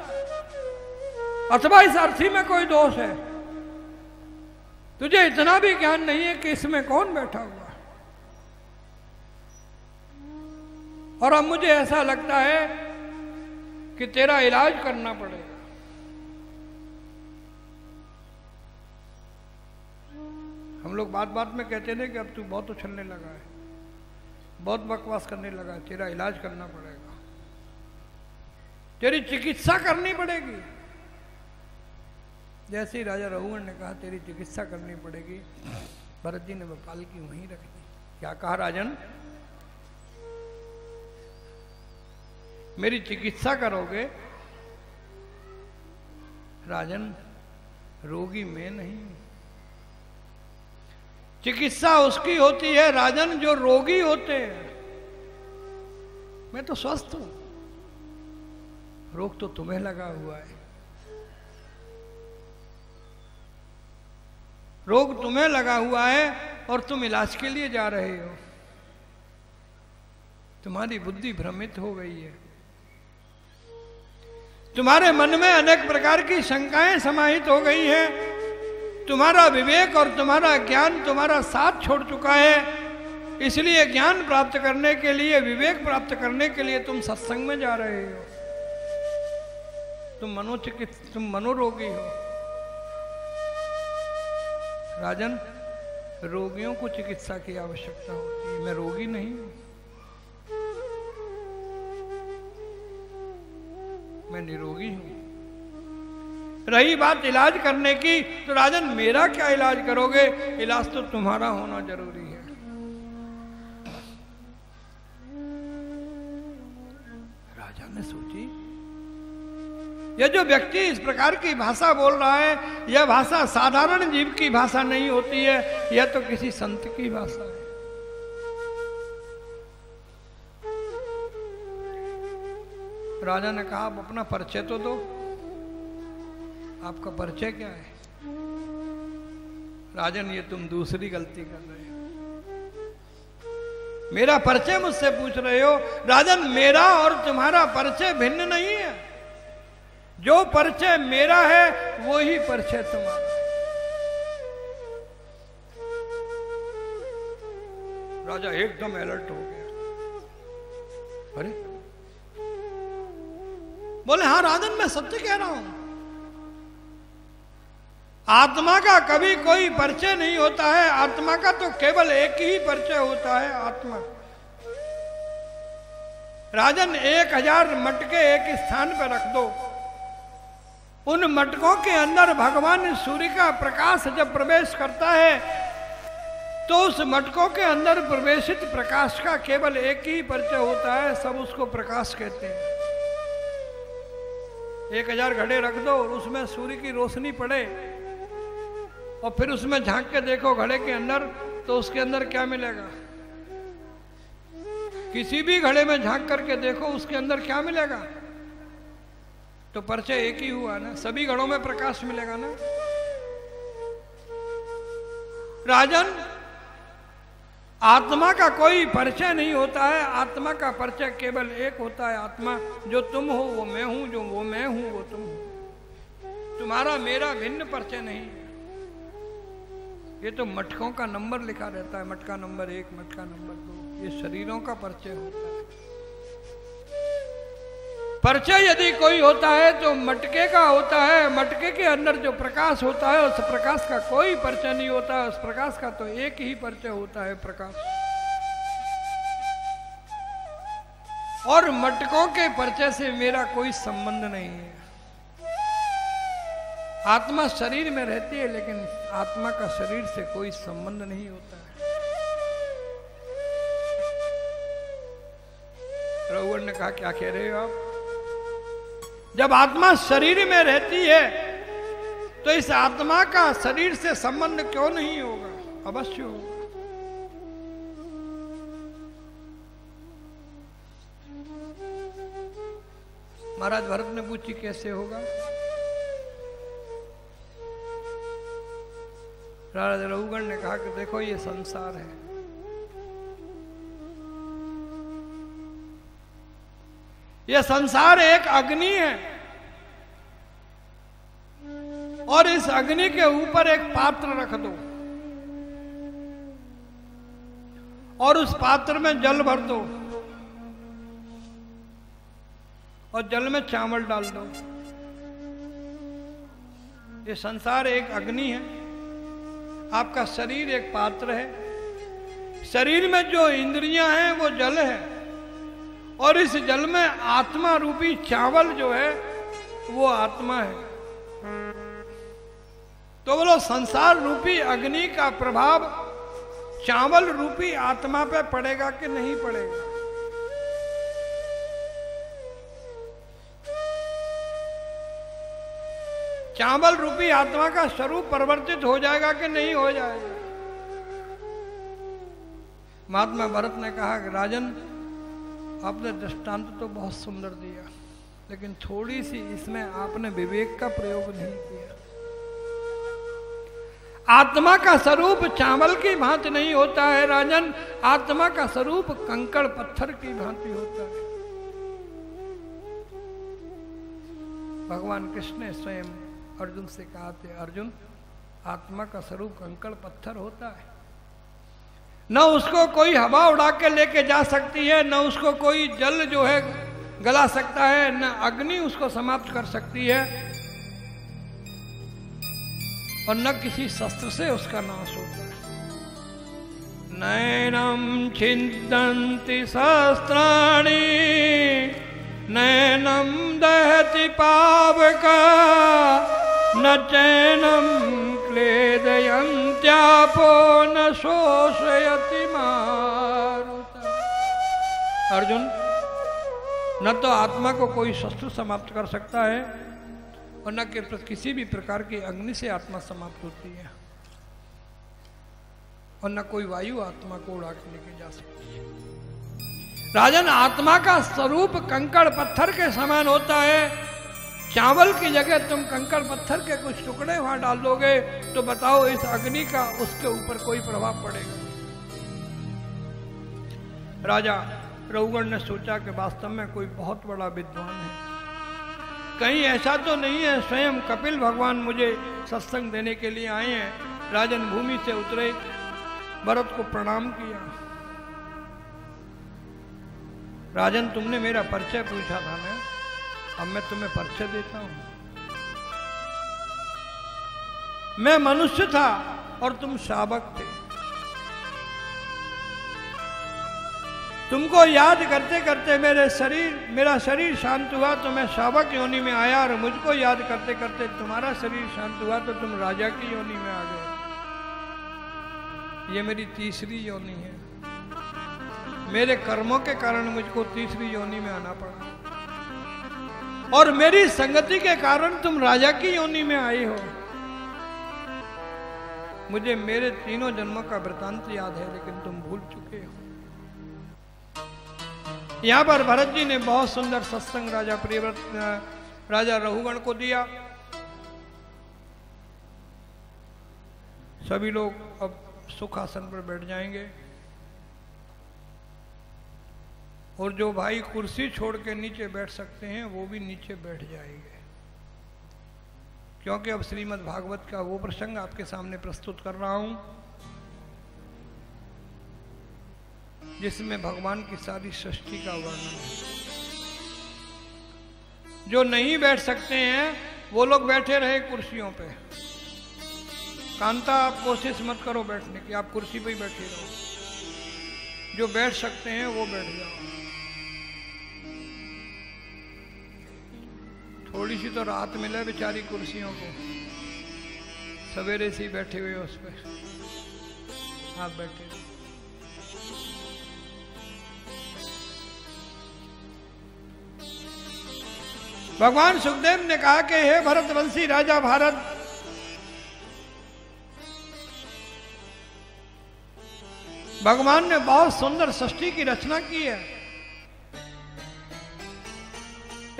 अथवा इस अर्थी में कोई दोष है। तुझे इतना भी ज्ञान नहीं है कि इसमें कौन बैठा हुआ है। और अब मुझे ऐसा लगता है कि तेरा इलाज करना पड़ेगा। हम लोग बात बात में कहते थे कि अब तू बहुत उछलने लगा है, बहुत बकवास करने लगा है, तेरा इलाज करना पड़ेगा, तेरी चिकित्सा करनी पड़ेगी। जैसे ही राजा रघुगण ने कहा तेरी चिकित्सा करनी पड़ेगी, भरत जी ने वो पालकी वहीं रख दी। क्या कहा राजन, मेरी चिकित्सा करोगे? राजन रोगी मैं नहीं, चिकित्सा उसकी होती है राजन जो रोगी होते हैं। मैं तो स्वस्थ हूं, रोग तो तुम्हें लगा हुआ है। रोग तुम्हें लगा हुआ है और तुम इलाज के लिए जा रहे हो। तुम्हारी बुद्धि भ्रमित हो गई है, तुम्हारे मन में अनेक प्रकार की शंकाएं समाहित हो गई हैं, तुम्हारा विवेक और तुम्हारा ज्ञान तुम्हारा साथ छोड़ चुका है। इसलिए ज्ञान प्राप्त करने के लिए, विवेक प्राप्त करने के लिए तुम सत्संग में जा रहे हो। तुम मनोरोगी हो। राजन रोगियों को चिकित्सा की आवश्यकता होती है, मैं रोगी नहीं हूं, मैं निरोगी हूं। रही बात इलाज करने की, तो राजन मेरा क्या इलाज करोगे? इलाज तो तुम्हारा होना जरूरी है। राजा ने सोची, यह जो व्यक्ति इस प्रकार की भाषा बोल रहा है, यह भाषा साधारण जीव की भाषा नहीं होती है, यह तो किसी संत की भाषा है। राजा ने कहा, आप अपना परिचय तो दो, आपका परिचय क्या है? राजन ये तुम दूसरी गलती कर रहे हो, मेरा परिचय मुझसे पूछ रहे हो। राजन मेरा और तुम्हारा परिचय भिन्न नहीं है, जो परिचय मेरा है वो ही परिचय तुम्हारा। राजा एकदम अलर्ट हो गया। अरे बोले, हाँ राजन मैं सत्य कह रहा हूं, आत्मा का कभी कोई परिचय नहीं होता है, आत्मा का तो केवल एक ही परिचय होता है, आत्मा। राजन 1000 मटके एक स्थान पर रख दो, उन मटकों के अंदर भगवान सूर्य का प्रकाश जब प्रवेश करता है तो उस मटकों के अंदर प्रवेशित प्रकाश का केवल एक ही परिचय होता है, सब उसको प्रकाश कहते हैं। 1000 घड़े रख दो और उसमें सूर्य की रोशनी पड़े और फिर उसमें झांक के देखो घड़े के अंदर, तो उसके अंदर क्या मिलेगा? किसी भी घड़े में झांक करके देखो उसके अंदर क्या मिलेगा? तो परिचय एक ही हुआ ना, सभी घड़ों में प्रकाश मिलेगा ना। राजन आत्मा का कोई परिचय नहीं होता है, आत्मा का परिचय केवल एक होता है, आत्मा। जो तुम हो वो मैं हूं, जो वो मैं हूं वो तुम हो। तुम्हारा मेरा भिन्न परिचय नहीं है। ये तो मटकों का नंबर लिखा रहता है, मटका नंबर 1, मटका नंबर 2, ये शरीरों का परिचय होता है। परिचय यदि कोई होता है तो मटके का होता है, मटके के अंदर जो प्रकाश होता है उस प्रकाश का कोई परिचय नहीं होता है, उस प्रकाश का तो एक ही परिचय होता है, प्रकाश। और मटकों के परिचय से मेरा कोई संबंध नहीं है। आत्मा शरीर में रहती है लेकिन आत्मा का शरीर से कोई संबंध नहीं होता है। रघुवर ने कहा, क्या कह रहे हो आप? जब आत्मा शरीर में रहती है तो इस आत्मा का शरीर से संबंध क्यों नहीं होगा? अवश्य होगा। महाराज भरत ने पूछी, कैसे होगा? राजा रघुगण ने कहा कि देखो ये संसार है, यह संसार एक अग्नि है और इस अग्नि के ऊपर एक पात्र रख दो और उस पात्र में जल भर दो और जल में चावल डाल दो। ये संसार एक अग्नि है, आपका शरीर एक पात्र है। शरीर में जो इंद्रियां हैं वो जल है और इस जल में आत्मा रूपी चावल जो है वो आत्मा है। तो बोलो संसार रूपी अग्नि का प्रभाव चावल रूपी आत्मा पे पड़ेगा कि नहीं पड़ेगा? चावल रूपी आत्मा का स्वरूप परिवर्तित हो जाएगा कि नहीं हो जाएगा? महात्मा भरत ने कहा कि राजन, आपने दृष्टांत तो बहुत सुंदर दिया, लेकिन थोड़ी सी इसमें आपने विवेक का प्रयोग नहीं किया। आत्मा का स्वरूप चावल की भांति नहीं होता है राजन, आत्मा का स्वरूप कंकड़ पत्थर की भांति होता है। भगवान कृष्ण ने स्वयं अर्जुन से कहा थे, अर्जुन आत्मा का स्वरूप कंकड़ पत्थर होता है, न उसको कोई हवा उड़ा के लेके जा सकती है, न उसको कोई जल जो है गला सकता है, न अग्नि उसको समाप्त कर सकती है, और न किसी शस्त्र से उसका नाश होता है। नैनम छिन्दन्ति शस्त्राणि नैनम दहति पावका न चैनम क्लेदयन्त्यापो न शोषयति मारुता। अर्जुन, न तो आत्मा को कोई शस्त्र समाप्त कर सकता है और न किसी भी प्रकार की अग्नि से आत्मा समाप्त होती है, और न कोई वायु आत्मा को उड़ा के लेके जा सकती है। राजन, आत्मा का स्वरूप कंकड़ पत्थर के समान होता है। चावल की जगह तुम कंकड़ पत्थर के कुछ टुकड़े वहां डाल दोगे तो बताओ इस अग्नि का उसके ऊपर कोई प्रभाव पड़ेगा? राजा रघुगण ने सोचा कि वास्तव में कोई बहुत बड़ा विद्वान है, कहीं ऐसा तो नहीं है स्वयं कपिल भगवान मुझे सत्संग देने के लिए आए हैं। राजन भूमि से उतरे, भरत को प्रणाम किया। राजन, तुमने मेरा परिचय पूछा था ना, अब मैं तुम्हें परिचय देता हूं। मैं मनुष्य था और तुम शावक थे। तुमको याद करते करते मेरा शरीर शांत हुआ तो मैं शावक योनि में आया, और मुझको याद करते करते तुम्हारा शरीर शांत हुआ तो तुम राजा की योनि में आ गए। ये मेरी तीसरी योनि है। मेरे कर्मों के कारण मुझको तीसरी योनि में आना पड़ा, और मेरी संगति के कारण तुम राजा की योनि में आए हो। मुझे मेरे तीनों जन्मों का वृतांत याद है, लेकिन तुम भूल चुके हो। यहां पर भरत जी ने बहुत सुंदर सत्संग राजा रघुगण को दिया। सभी लोग अब सुखासन पर बैठ जाएंगे, और जो भाई कुर्सी छोड़ के नीचे बैठ सकते हैं वो भी नीचे बैठ जाएंगे, क्योंकि अब श्रीमद् भागवत का वो प्रसंग आपके सामने प्रस्तुत कर रहा हूं जिसमें भगवान की सारी सृष्टि का वर्णन है। जो नहीं बैठ सकते हैं वो लोग बैठे रहे कुर्सियों पे। कांता, आप कोशिश मत करो बैठने की, आप कुर्सी पे ही बैठे रहो। जो बैठ सकते हैं वो बैठ जाओ। थोड़ी सी तो राहत मिले बेचारी कुर्सियों को, सवेरे से ही बैठे हुए उस पर। आप बैठे रहो। भगवान सुखदेव ने कहा कि हे भरतवंशी राजा भारत, भगवान ने बहुत सुंदर सृष्टि की रचना की है।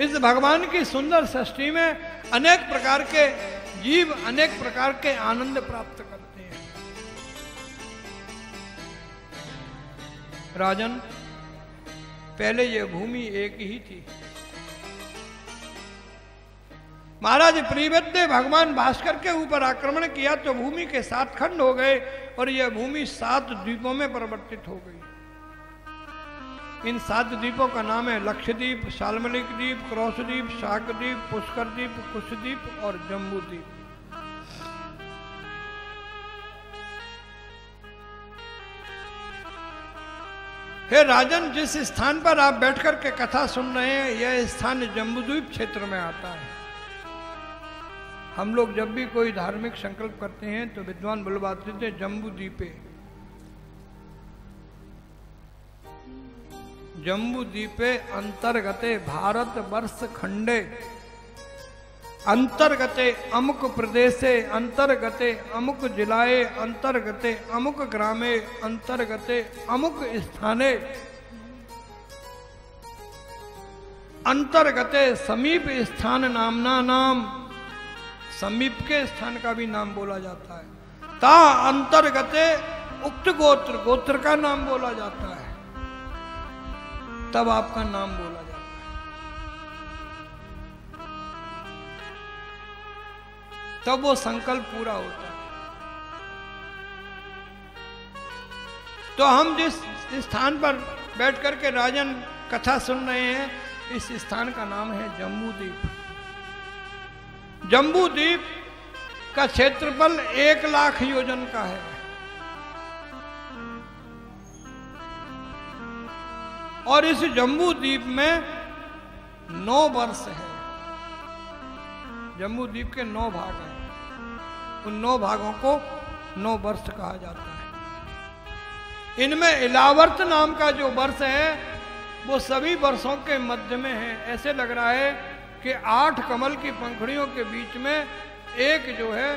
इस भगवान की सुंदर सृष्टि में अनेक प्रकार के जीव अनेक प्रकार के आनंद प्राप्त करते हैं। राजन, पहले यह भूमि एक ही थी। महाराज प्रीवत ने भगवान भास्कर के ऊपर आक्रमण किया तो भूमि के 7 खंड हो गए, और यह भूमि 7 द्वीपों में परिवर्तित हो गई। इन 7 द्वीपों का नाम है लक्षद्वीप, शाल्मलिक द्वीप, क्रौशद्वीप, शाकद्वीप, पुष्करद्वीप, कुशद्वीप और जम्बूद्वीप। हे राजन, जिस स्थान पर आप बैठकर के कथा सुन रहे हैं, यह स्थान जम्बूद्वीप क्षेत्र में आता है। हम लोग जब भी कोई धार्मिक संकल्प करते हैं तो विद्वान बुलवाते थे जम्बू द्वीपे। जम्बू द्वीपे अंतर्गते भारत वर्ष खंडे अंतर्गते अमुक प्रदेशे अंतर्गते अमुक जिलाए अंतर्गते अमुक ग्रामे अंतर्गते अमुक स्थाने अंतर्गते समीप स्थान नामना नाम, समीप के स्थान का भी नाम बोला जाता है। ता अंतर्गते उक्त गोत्र, गोत्र का नाम बोला जाता है, तब आपका नाम बोला जाता है। तब वो संकल्प पूरा होता है। तो हम जिस स्थान पर बैठ करके राजन कथा सुन रहे हैं, इस स्थान का नाम है जम्बू द्वीप। जम्बू द्वीप का क्षेत्रफल 1 लाख योजन का है। और इस जम्बू द्वीप में 9 वर्ष है। जम्बू द्वीप के 9 भाग हैं। उन 9 भागों को 9 वर्ष कहा जाता है। इनमें इलावर्त नाम का जो वर्ष है वो सभी वर्षों के मध्य में है। ऐसे लग रहा है कि 8 कमल की पंखुड़ियों के बीच में एक जो है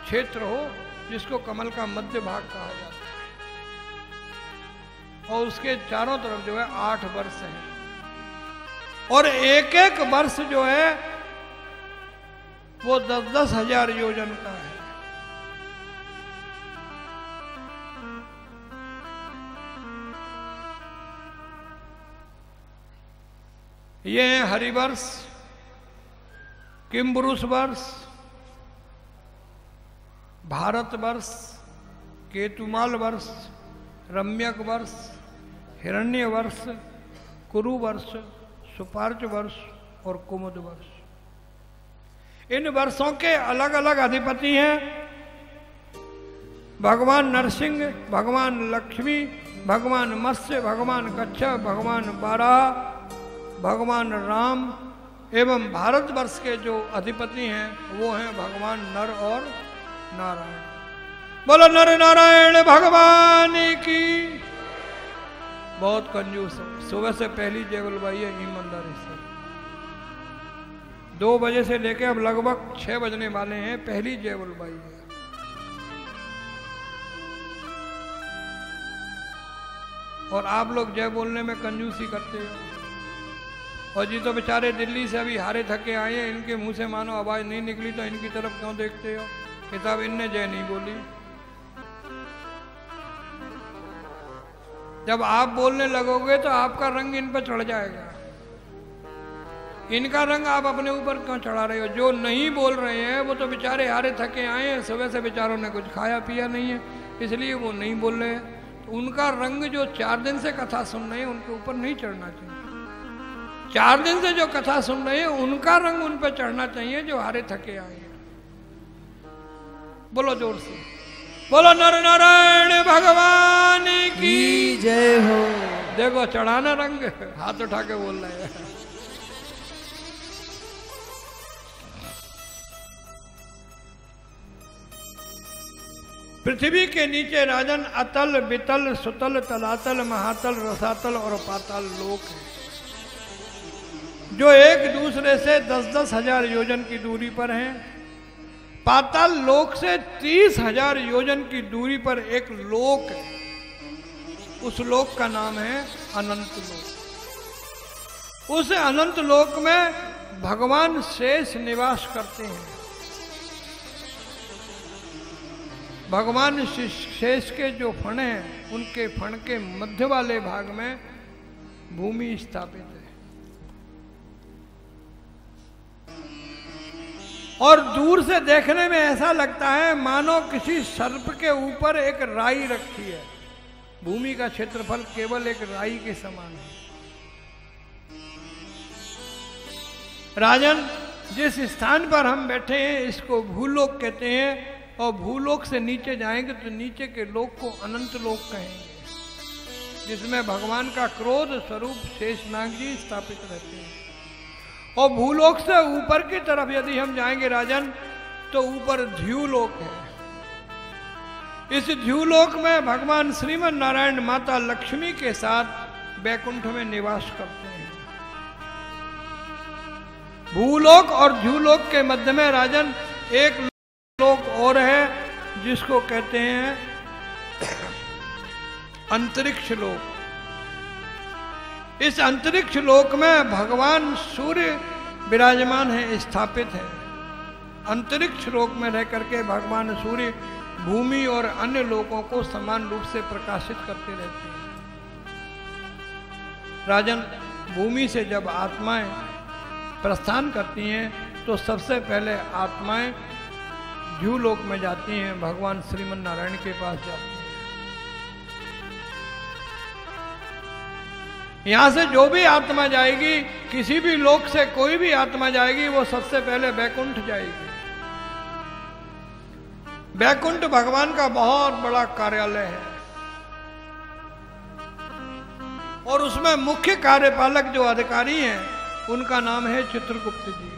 क्षेत्र हो, जिसको कमल का मध्य भाग कहा जाता है, और उसके चारों तरफ जो है 8 वर्ष हैं। और एक एक वर्ष जो है वो 10-10 हजार योजन का है। ये है हरिवर्ष, किम्बुरुष वर्ष, भारत वर्ष, केतुमाल वर्ष, रम्यक वर्ष, हिरण्य वर्ष, कुरु वर्ष, सुपार्च वर्ष और कुमुद वर्ष। इन वर्षों के अलग अलग अधिपति हैं। भगवान नरसिंह, भगवान लक्ष्मी, भगवान मत्स्य, भगवान कच्छप, भगवान बाराह, भगवान राम एवं भारतवर्ष के जो अधिपति हैं वो हैं भगवान नर और नारायण। बोलो नर नारायण भगवान की। बहुत कंजूस है। सुबह से पहली जय बुलवाई है ईमानदारी से। 2 बजे से लेकर अब लगभग 6 बजने वाले हैं, पहली जय बुलवाई है। और आप लोग जय बोलने में कंजूसी करते हो। और जी तो बेचारे दिल्ली से अभी हारे थके आए हैं, इनके मुंह से मानो आवाज नहीं निकली तो इनकी तरफ क्यों देखते हो? किताब इनने जय नहीं बोली। जब आप बोलने लगोगे तो आपका रंग इन पर चढ़ जाएगा। इनका रंग आप अपने ऊपर क्यों चढ़ा रहे हो? जो नहीं बोल रहे हैं वो तो बेचारे हारे थके आए हैं, सुबह से बेचारों ने कुछ खाया पिया नहीं है, इसलिए वो नहीं बोल रहे हैं। तो उनका रंग जो 4 दिन से कथा सुन रहे हैं उनके ऊपर नहीं चढ़ना चाहिए। 4 दिन से जो कथा सुन रहे हैं उनका रंग उन पर चढ़ना चाहिए जो हारे थके आए हैं। बोलो जोर से, बोलो नर नारायण भगवान की जय हो। देखो चढ़ाना रंग, हाथ उठा के बोल रहे हैं। पृथ्वी के नीचे राजन अतल, वितल, सुतल, तलातल, महातल, रसातल और पाताल लोक है, जो एक दूसरे से 10-10 हजार योजन की दूरी पर हैं। पाताल लोक से 30,000 योजन की दूरी पर एक लोक है। उस लोक का नाम है अनंत लोक। उस अनंत लोक में भगवान शेष निवास करते हैं। भगवान शेष के जो फण हैं उनके फण के मध्य वाले भाग में भूमि स्थापित है। और दूर से देखने में ऐसा लगता है मानो किसी सर्प के ऊपर एक राई रखी है। भूमि का क्षेत्रफल केवल एक राई के समान है। राजन, जिस स्थान पर हम बैठे हैं इसको भूलोक कहते हैं, और भूलोक से नीचे जाएंगे तो नीचे के लोक को अनंत लोक कहेंगे, जिसमें भगवान का क्रोध स्वरूप शेषनाग जी स्थापित रहते हैं। और भूलोक से ऊपर की तरफ यदि हम जाएंगे राजन, तो ऊपर ध्युलोक है। इस ध्युलोक में भगवान श्रीमन नारायण माता लक्ष्मी के साथ बैकुंठ में निवास करते हैं। भूलोक और ध्युलोक के मध्य में राजन एक लोक और है, जिसको कहते हैं अंतरिक्ष लोक। इस अंतरिक्ष लोक में भगवान सूर्य विराजमान है, स्थापित है। अंतरिक्ष लोक में रह करके भगवान सूर्य भूमि और अन्य लोकों को समान रूप से प्रकाशित करते रहते हैं। राजन, भूमि से जब आत्माएं प्रस्थान करती हैं तो सबसे पहले आत्माएं ध्युलोक में जाती हैं, भगवान श्रीमन नारायण के पास जाती हैं। यहां से जो भी आत्मा जाएगी, किसी भी लोक से कोई भी आत्मा जाएगी, वो सबसे पहले बैकुंठ जाएगी। बैकुंठ भगवान का बहुत बड़ा कार्यालय है और उसमें मुख्य कार्यपालक जो अधिकारी हैं, उनका नाम है चित्रगुप्त जी।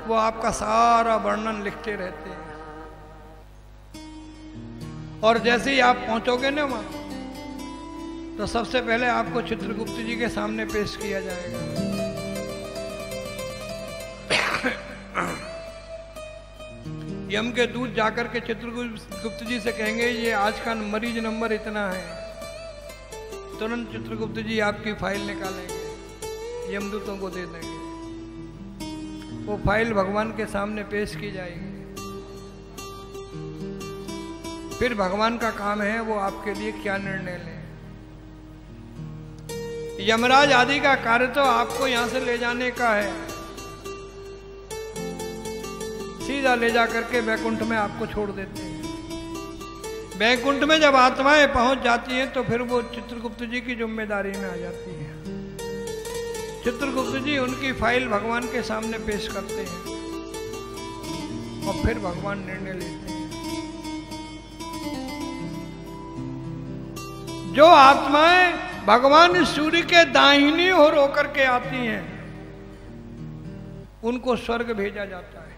वो आपका सारा वर्णन लिखते रहते हैं और जैसे ही आप पहुंचोगे ना वहां, तो सबसे पहले आपको चित्रगुप्त जी के सामने पेश किया जाएगा। यम के दूत जाकर के चित्रगुप्त जी से कहेंगे ये आज का मरीज नंबर इतना है। तुरंत चित्रगुप्त जी आपकी फाइल निकालेंगे, यमदूतों को दे देंगे। वो फाइल भगवान के सामने पेश की जाएगी। फिर भगवान का काम है वो आपके लिए क्या निर्णय लें। यमराज आदि का कार्य तो आपको यहां से ले जाने का है, सीधा ले जा करके बैकुंठ में आपको छोड़ देते हैं। बैकुंठ में जब आत्माएं पहुंच जाती हैं तो फिर वो चित्रगुप्त जी की जिम्मेदारी में आ जाती है। चित्रगुप्त जी उनकी फाइल भगवान के सामने पेश करते हैं और फिर भगवान निर्णय लेते हैं। जो आत्माएं भगवान सूर्य के दाहिनी ओर होकर के आती हैं, उनको स्वर्ग भेजा जाता है।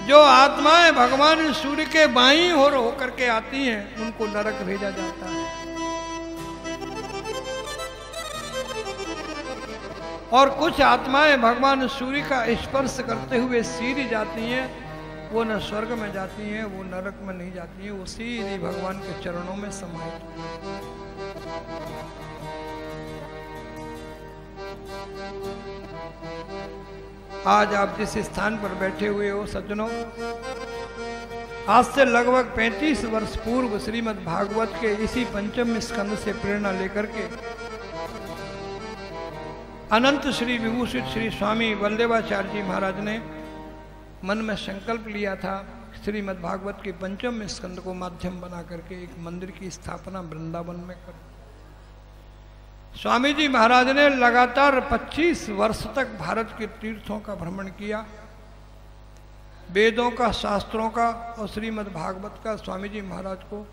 जो आत्माएं भगवान सूर्य के बाईं ओर होकर के आती हैं, उनको नरक भेजा जाता है। और कुछ आत्माएं भगवान सूर्य का स्पर्श करते हुए सीधी जाती हैं, वो न स्वर्ग में जाती हैं, वो नरक में नहीं जाती हैं, वो सीधी भगवान के चरणों में समाहित होती हैं। आज आप जिस स्थान पर बैठे हुए हो सज्जनों, आज से लगभग 35 वर्ष पूर्व श्रीमद् भागवत के इसी पंचम स्कंद से प्रेरणा लेकर के अनंत श्री विभूषित श्री स्वामी बलदेवाचार्य जी महाराज ने मन में संकल्प लिया था, श्रीमद् भागवत के पंचम स्कंद को माध्यम बना करके एक मंदिर की स्थापना वृंदावन में कर। स्वामी जी महाराज ने लगातार 25 वर्ष तक भारत के तीर्थों का भ्रमण किया। वेदों का, शास्त्रों का और श्रीमद् भागवत का स्वामी जी महाराज को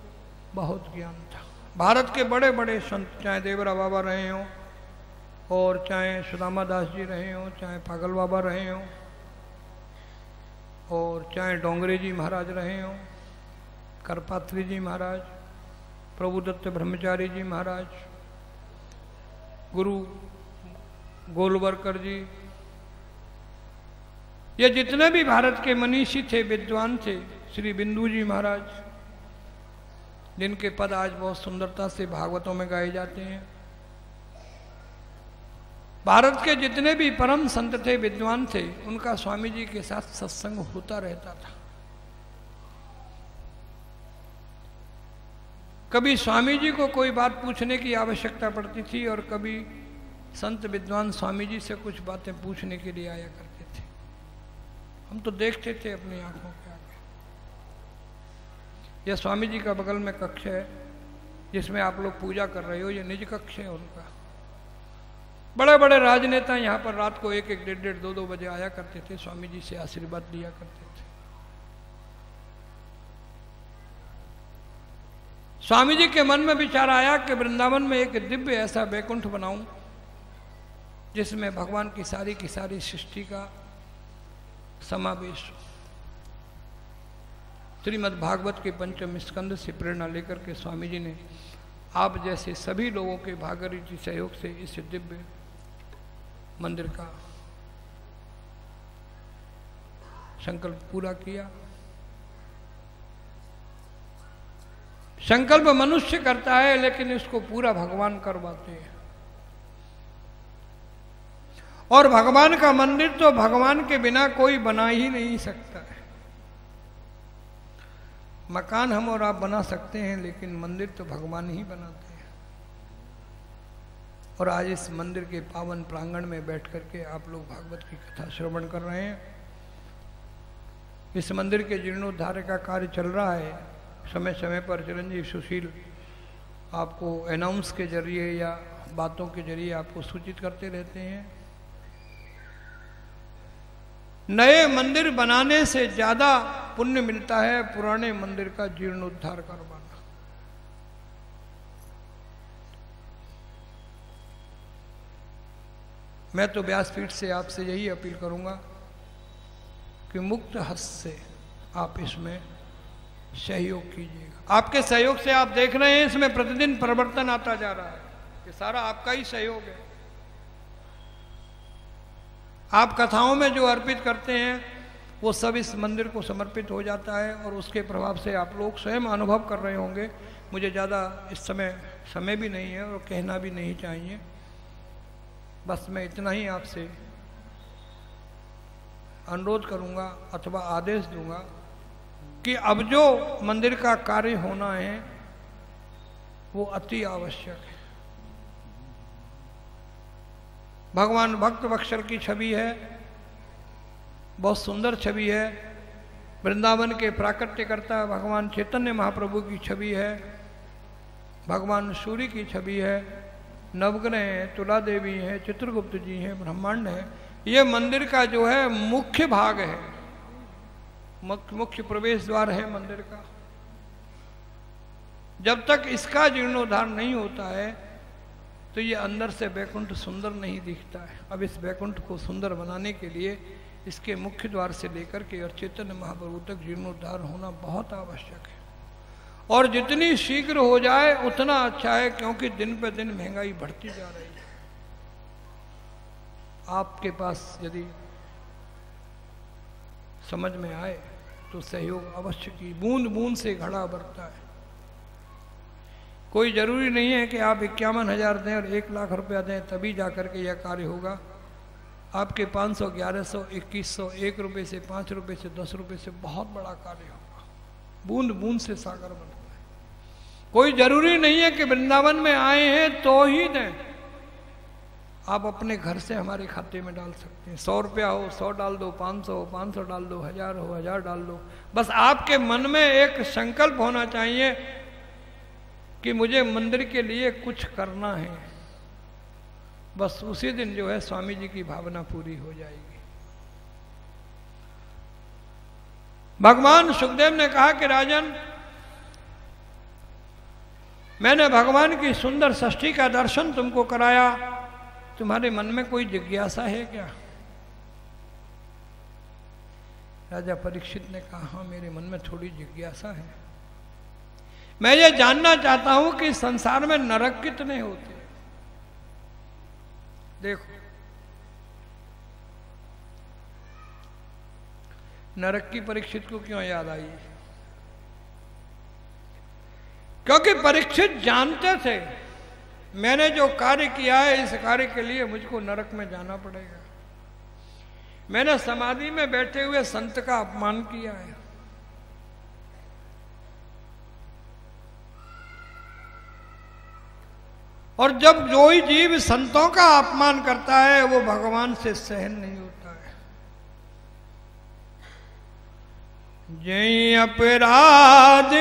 बहुत ज्ञान था। भारत के बड़े बड़े संत, चाहे देवरा बाबा रहे हों और चाहे सुदामा दास जी रहे हों, चाहे पागल बाबा रहे हों और चाहे डोंगरे जी महाराज रहे हों, करपात्री जी महाराज, प्रभुदत्त ब्रह्मचारी जी महाराज, गुरु गोलवरकर जी, ये जितने भी भारत के मनीषी थे, विद्वान थे, श्री बिंदु जी महाराज, जिनके पद आज बहुत सुंदरता से भागवतों में गाए जाते हैं। भारत के जितने भी परम संत थे, विद्वान थे, उनका स्वामी जी के साथ सत्संग होता रहता था। कभी स्वामी जी को कोई बात पूछने की आवश्यकता पड़ती थी और कभी संत विद्वान स्वामी जी से कुछ बातें पूछने के लिए आया करते थे। हम तो देखते थे अपनी आंखों के आगे। यह स्वामी जी का बगल में कक्ष है जिसमें आप लोग पूजा कर रहे हो, ये निज कक्ष है उनका। बड़े बड़े राजनेता यहाँ पर रात को 1-1, 1:30, 2-2 बजे आया करते थे, स्वामी जी से आशीर्वाद लिया करते थे। स्वामी जी के मन में विचार आया कि वृंदावन में एक दिव्य ऐसा बैकुंठ बनाऊं जिसमें भगवान की सारी सृष्टि का समावेश हो। श्रीमद् भागवत के पंचम स्कंद से प्रेरणा लेकर के स्वामी जी ने आप जैसे सभी लोगों के भागीरथी सहयोग से इस दिव्य मंदिर का संकल्प पूरा किया। संकल्प मनुष्य करता है, लेकिन इसको पूरा भगवान करवाते हैं। और भगवान का मंदिर तो भगवान के बिना कोई बना ही नहीं सकता है। मकान हम और आप बना सकते हैं, लेकिन मंदिर तो भगवान ही बनाते हैं। और आज इस मंदिर के पावन प्रांगण में बैठ करके आप लोग भागवत की कथा श्रवण कर रहे हैं। इस मंदिर के जीर्णोद्धार का कार्य चल रहा है। समय समय पर चिरंजीव सुशील आपको अनाउंस के जरिए या बातों के जरिए आपको सूचित करते रहते हैं। नए मंदिर बनाने से ज्यादा पुण्य मिलता है पुराने मंदिर का जीर्णोद्धार करवाना। मैं तो व्यासपीठ से आपसे यही अपील करूंगा कि मुक्त हस्त से आप इसमें सहयोग कीजिएगा। आपके सहयोग से आप देख रहे हैं इसमें प्रतिदिन परिवर्तन आता जा रहा है। ये सारा आपका ही सहयोग है। आप कथाओं में जो अर्पित करते हैं वो सब इस मंदिर को समर्पित हो जाता है और उसके प्रभाव से आप लोग स्वयं अनुभव कर रहे होंगे। मुझे ज़्यादा इस समय भी नहीं है और कहना भी नहीं चाहिए। बस मैं इतना ही आपसे अनुरोध करूंगा अथवा आदेश दूंगा कि अब जो मंदिर का कार्य होना है वो अति आवश्यक है। भगवान भक्त वत्सल की छवि है, बहुत सुंदर छवि है। वृंदावन के प्राकट्यकर्ता भगवान चैतन्य महाप्रभु की छवि है। भगवान सूर्य की छवि है। नवग्रह है, तुला देवी है, चित्रगुप्त जी हैं, ब्रह्मांड है। ये मंदिर का जो है मुख्य भाग है, मुख्य प्रवेश द्वार है मंदिर का। जब तक इसका जीर्णोद्धार नहीं होता है तो ये अंदर से वैकुंठ सुंदर नहीं दिखता है। अब इस वैकुंठ को सुंदर बनाने के लिए इसके मुख्य द्वार से लेकर के और चैतन्य महाप्रभु तक जीर्णोद्धार होना बहुत आवश्यक है। और जितनी शीघ्र हो जाए उतना अच्छा है, क्योंकि दिन पे दिन महंगाई बढ़ती जा रही है। आपके पास यदि समझ में आए तो सहयोग अवश्य की। बूंद बूंद से घड़ा भरता है। कोई जरूरी नहीं है कि आप 51,000 दें और 1 लाख रुपया दें तभी जाकर के यह कार्य होगा। आपके 500, 1100, 2100, 1 रुपये से, 5 रुपये से, 10 रुपये से बहुत बड़ा कार्य होगा। बूंद बूंद से सागर बनता है। कोई जरूरी नहीं है कि वृंदावन में आए हैं तो ही दें। आप अपने घर से हमारे खाते में डाल सकते हैं। 100 रुपया हो 100 डाल दो, 500 हो 500 डाल दो, 1000 हो 1000 डाल दो। बस आपके मन में एक संकल्प होना चाहिए कि मुझे मंदिर के लिए कुछ करना है। बस उसी दिन जो है स्वामी जी की भावना पूरी हो जाएगी। भगवान सुखदेव ने कहा कि राजन, मैंने भगवान की सुंदर षष्ठी का दर्शन तुमको कराया, तुम्हारे मन में कोई जिज्ञासा है क्या? राजा परीक्षित ने कहा, हाँ मेरे मन में थोड़ी जिज्ञासा है। मैं ये जानना चाहता हूं कि संसार में नरक कितने होते हैं। देखो, नरक की परीक्षित को क्यों याद आई? क्योंकि परीक्षित जानते थे मैंने जो कार्य किया है इस कार्य के लिए मुझको नरक में जाना पड़ेगा। मैंने समाधि में बैठे हुए संत का अपमान किया है। और जब जो ही जीव संतों का अपमान करता है वो भगवान से सहन नहीं होता है। जय अपराध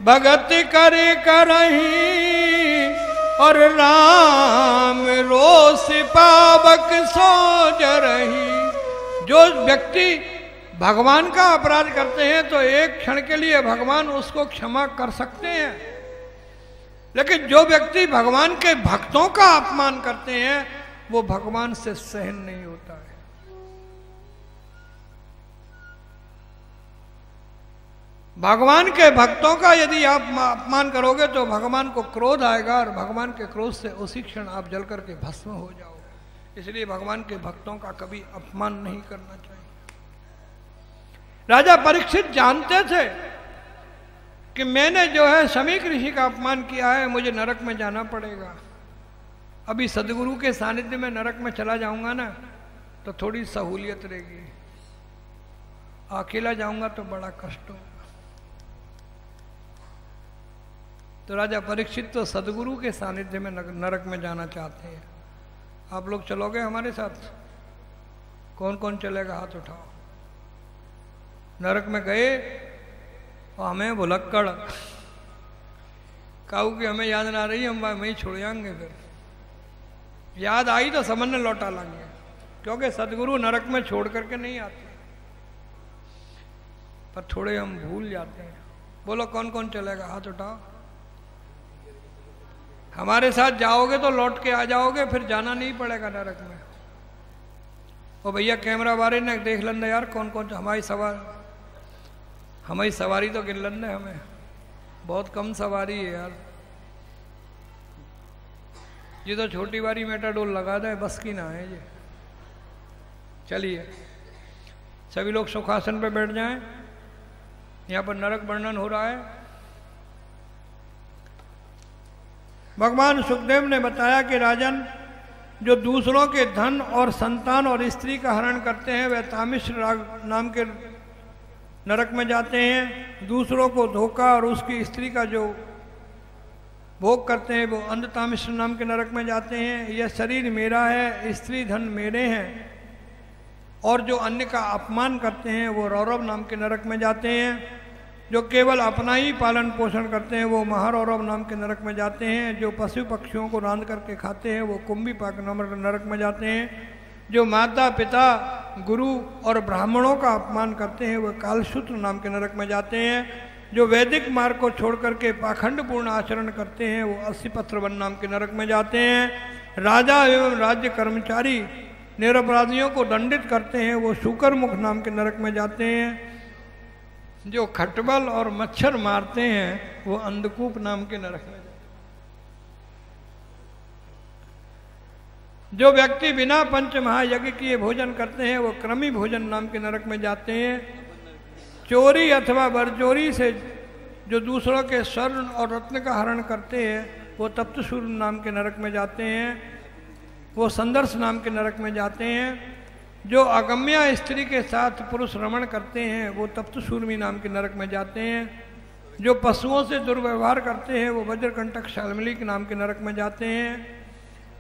भगत करे करही और राम रोष पावक सो जरही। जो व्यक्ति भगवान का अपराध करते हैं तो एक क्षण के लिए भगवान उसको क्षमा कर सकते हैं, लेकिन जो व्यक्ति भगवान के भक्तों का अपमान करते हैं वो भगवान से सहन नहीं होता है। भगवान के भक्तों का यदि आप अपमान करोगे तो भगवान को क्रोध आएगा और भगवान के क्रोध से उसी क्षण आप जल करके भस्म हो जाओगे। इसलिए भगवान के भक्तों का कभी अपमान नहीं करना चाहिए। राजा परीक्षित जानते थे कि मैंने जो है समीक ऋषि का अपमान किया है, मुझे नरक में जाना पड़ेगा। अभी सदगुरु के सानिध्य में नरक में चला जाऊंगा ना तो थोड़ी सहूलियत रहेगी, अकेला जाऊंगा तो बड़ा कष्ट होगा। तो राजा परीक्षित तो सदगुरु के सानिध्य में नरक में जाना चाहते हैं। आप लोग चलोगे हमारे साथ? कौन कौन चलेगा? हाथ उठाओ। नरक में गए और हमें भुलक्कड़ काऊ की हमें याद ना रही, हम वहीं छोड़ जाएंगे। फिर याद आई तो समझ में लौटा लाएंगे, क्योंकि सदगुरु नरक में छोड़ करके नहीं आते, पर थोड़े हम भूल जाते हैं। बोलो कौन कौन चलेगा? हाथ उठाओ। हमारे साथ जाओगे तो लौट के आ जाओगे, फिर जाना नहीं पड़ेगा नरक में। और भैया कैमरा वाले ने देख लेना यार कौन कौन हमारी सवारी तो गिन लेना, हमें बहुत कम सवारी है यार। ये तो छोटी बारी मेटाडोल लगा दे, बस की ना है ये। चलिए सभी लोग सुखासन पे बैठ जाएं। यहाँ पर नरक वर्णन हो रहा है। भगवान सुखदेव ने बताया कि राजन, जो दूसरों के धन और संतान और स्त्री का हरण करते हैं वह तामिश्र नाम के नरक में जाते हैं। दूसरों को धोखा और उसकी स्त्री का जो भोग करते हैं वो अंधतामिश्र नाम के नरक में जाते हैं। यह शरीर मेरा है, स्त्री धन मेरे हैं। और जो अन्य का अपमान करते हैं वो रौरव नाम के नरक में जाते हैं। जो केवल अपना ही पालन पोषण करते हैं वो महारौरव नाम के नरक में जाते हैं। जो पशु पक्षियों को रांध करके खाते हैं वो कुंभी पाक नाम के नरक में जाते हैं। जो माता पिता गुरु और ब्राह्मणों का अपमान करते हैं वह कालसूत्र नाम के नरक में जाते हैं। जो वैदिक मार्ग को छोड़ करके पाखंडपूर्ण आचरण करते हैं वो 80 पत्रवन नाम के नरक में जाते हैं। राजा एवं राज्य कर्मचारी निरपराधियों को दंडित करते हैं वो शुकरमुख नाम के नरक में जाते हैं। जो खटबल और मच्छर मारते हैं वो अंधकूप नाम के नरक में जाते हैं। जो व्यक्ति बिना पंच महायज्ञ किए भोजन करते हैं वो क्रमी भोजन नाम के नरक में जाते हैं। चोरी अथवा बरचोरी से जो दूसरों के स्वर्ण और रत्न का हरण करते हैं वो तप्तसूर नाम के नरक में जाते हैं। वो संदर्श नाम के नरक में जाते हैं। जो अगम्या स्त्री के साथ पुरुष रमण करते हैं वो तप्तसूर्मी नाम के नरक में जाते हैं। जो पशुओं से दुर्व्यवहार करते हैं वो वज्रकंटक शाल्मली के नाम के नरक में जाते हैं।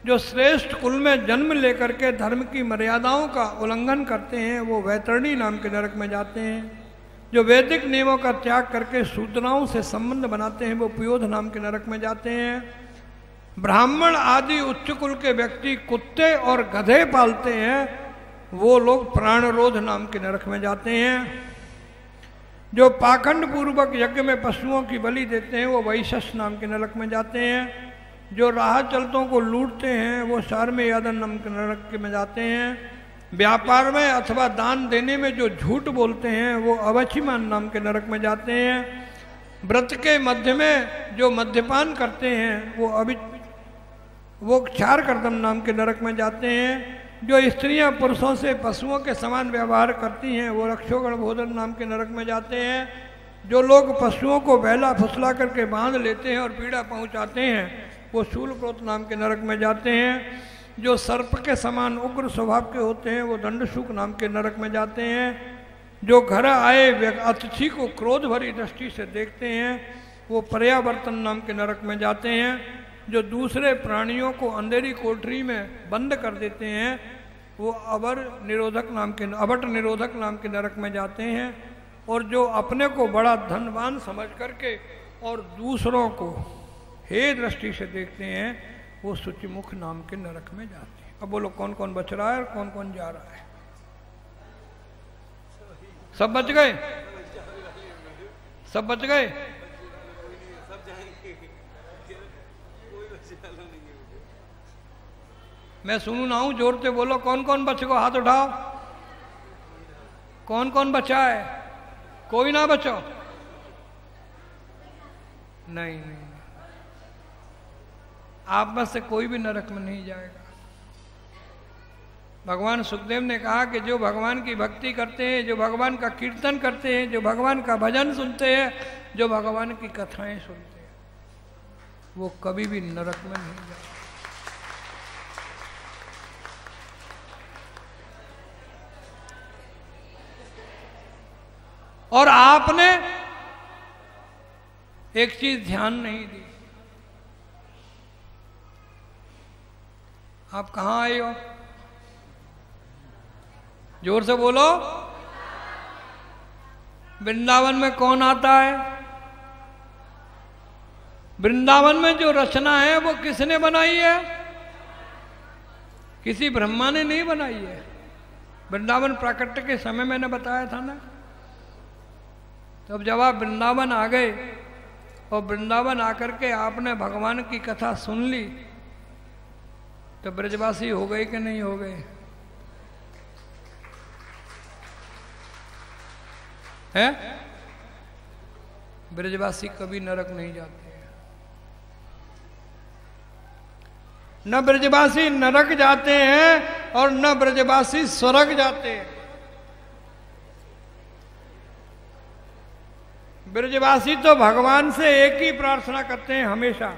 जो श्रेष्ठ कुल में जन्म लेकर के धर्म की मर्यादाओं का उल्लंघन करते हैं वो वैतरणी नाम के नरक में जाते हैं। जो वैदिक नियमों का त्याग करके शूद्राओं से संबंध बनाते हैं वो पुयोध नाम के नरक में जाते हैं। ब्राह्मण आदि उच्च कुल के व्यक्ति कुत्ते और गधे पालते हैं वो लोग प्राणरोध नाम के नरक में जाते हैं। जो पाखंड पूर्वक यज्ञ में पशुओं की बलि देते हैं वो वैशस नाम के नरक में जाते हैं। जो राह चलतों को लूटते हैं वो सारमे यादन नाम के नरक में जाते हैं। व्यापार में अथवा दान देने में जो झूठ बोलते हैं वो अवचिमान नाम के नरक में जाते हैं। व्रत के मध्य में जो मद्यपान करते हैं वो क्षार कर्दम नाम के नरक में जाते हैं। जो स्त्रियां पुरुषों से पशुओं के समान व्यवहार करती हैं वो रक्षोगण भोजन नाम के नरक में जाते हैं। जो लोग पशुओं को बहला फुसला करके बांध लेते हैं और पीड़ा पहुंचाते हैं वो शूलक्रोत नाम के नरक में जाते हैं। जो सर्प के समान उग्र स्वभाव के होते हैं वो दंडशूक नाम के नरक में जाते हैं। जो घर आए अतिथि को क्रोध भरी दृष्टि से देखते हैं वो पर्यावर्तन नाम के नरक में जाते हैं। जो दूसरे प्राणियों को अंधेरी कोठरी में बंद कर देते हैं वो अवट निरोधक नाम के नरक में जाते हैं। और जो अपने को बड़ा धनवान समझ करके और दूसरों को हे दृष्टि से देखते हैं वो शुचिमुख नाम के नरक में जाते हैं। अब बोलो कौन कौन बच रहा है और कौन कौन जा रहा है? सब बच गए? सब बच गए? मैं सुनू ना हूं, जोर से बोलो। कौन कौन बच गो, हाथ उठाओ। कौन कौन बचा है? कोई ना बचो? नहीं नहीं, आप में से कोई भी नरक में नहीं जाएगा। भगवान सुखदेव ने कहा कि जो भगवान की भक्ति करते हैं, जो भगवान का कीर्तन करते हैं, जो भगवान का भजन सुनते हैं, जो भगवान की कथाएं सुनते हैं, वो कभी भी नरक में नहीं जाते। और आपने एक चीज ध्यान नहीं दी। आप कहां आए हो? जोर से बोलो। वृंदावन में कौन आता है? वृंदावन में जो रचना है वो किसने बनाई है? किसी ब्रह्मा ने नहीं बनाई है। वृंदावन प्राकट्य के समय मैंने बताया था ना। तब जब आप वृंदावन आ गए और वृंदावन आकर के आपने भगवान की कथा सुन ली, तो ब्रजवासी हो गए कि नहीं हो गए? हैं? ब्रजवासी कभी नरक नहीं जाते हैं। न ब्रजवासी नरक जाते हैं और न ब्रजवासी स्वर्ग जाते हैं। ब्रजवासी तो भगवान से एक ही प्रार्थना करते हैं हमेशा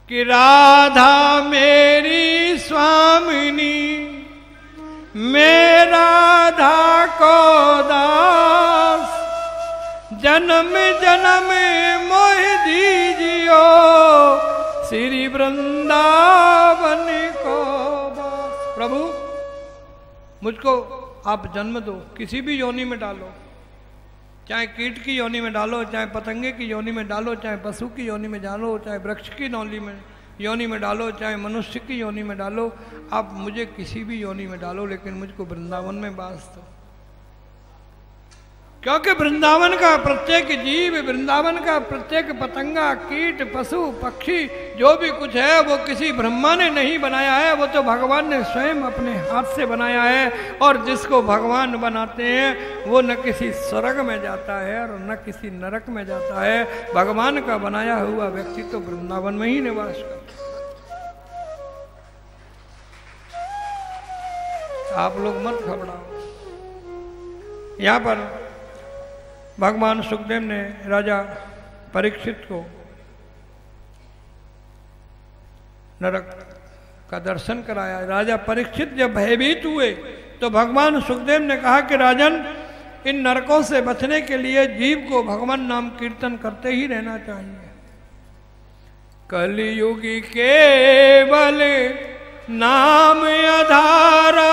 कि राधा मेरी स्वामिनी, मैं राधा को दास, जन्म जन्म मोह दीजियो, श्री वृंदावन को बस। प्रभु मुझको आप जन्म दो, किसी भी योनि में डालो, चाहे कीट की योनि में डालो, चाहे पतंगे की योनि में डालो, चाहे पशु की योनि में डालो, चाहे वृक्ष की योनि में डालो, चाहे मनुष्य की योनि में डालो, आप मुझे किसी भी योनि में डालो, लेकिन मुझको वृंदावन में बास दो। क्योंकि वृंदावन का प्रत्येक जीव, वृंदावन का प्रत्येक पतंगा, कीट, पशु, पक्षी, जो भी कुछ है वो किसी ब्रह्मा ने नहीं बनाया है, वो तो भगवान ने स्वयं अपने हाथ से बनाया है। और जिसको भगवान बनाते हैं वो न किसी स्वर्ग में जाता है और न किसी नरक में जाता है। भगवान का बनाया हुआ व्यक्ति तो वृंदावन में ही निवास करता है। आप लोग मत घबराओ। यहाँ पर भगवान सुखदेव ने राजा परीक्षित को नरक का दर्शन कराया। राजा परीक्षित जब भयभीत हुए तो भगवान सुखदेव ने कहा कि राजन, इन नरकों से बचने के लिए जीव को भगवान नाम कीर्तन करते ही रहना चाहिए। कलियुगी केवल नाम आधारा,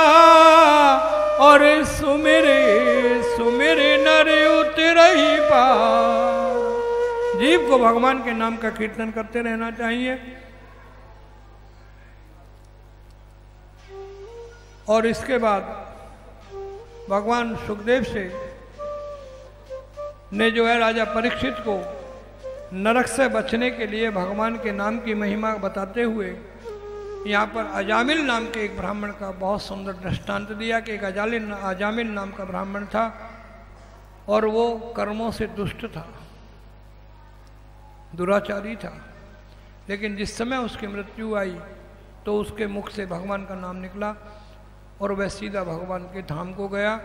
और सुमिर सुमिर नर उतरहि पार। जीव को भगवान के नाम का कीर्तन करते रहना चाहिए। और इसके बाद भगवान सुखदेव से ने जो है राजा परीक्षित को नरक से बचने के लिए भगवान के नाम की महिमा बताते हुए यहाँ पर अजामिल नाम के एक ब्राह्मण का बहुत सुंदर दृष्टांत दिया कि एक अजामिल नाम का ब्राह्मण था और वो कर्मों से दुष्ट था, दुराचारी था। लेकिन जिस समय उसकी मृत्यु आई तो उसके मुख से भगवान का नाम निकला और वह सीधा भगवान के धाम को गया।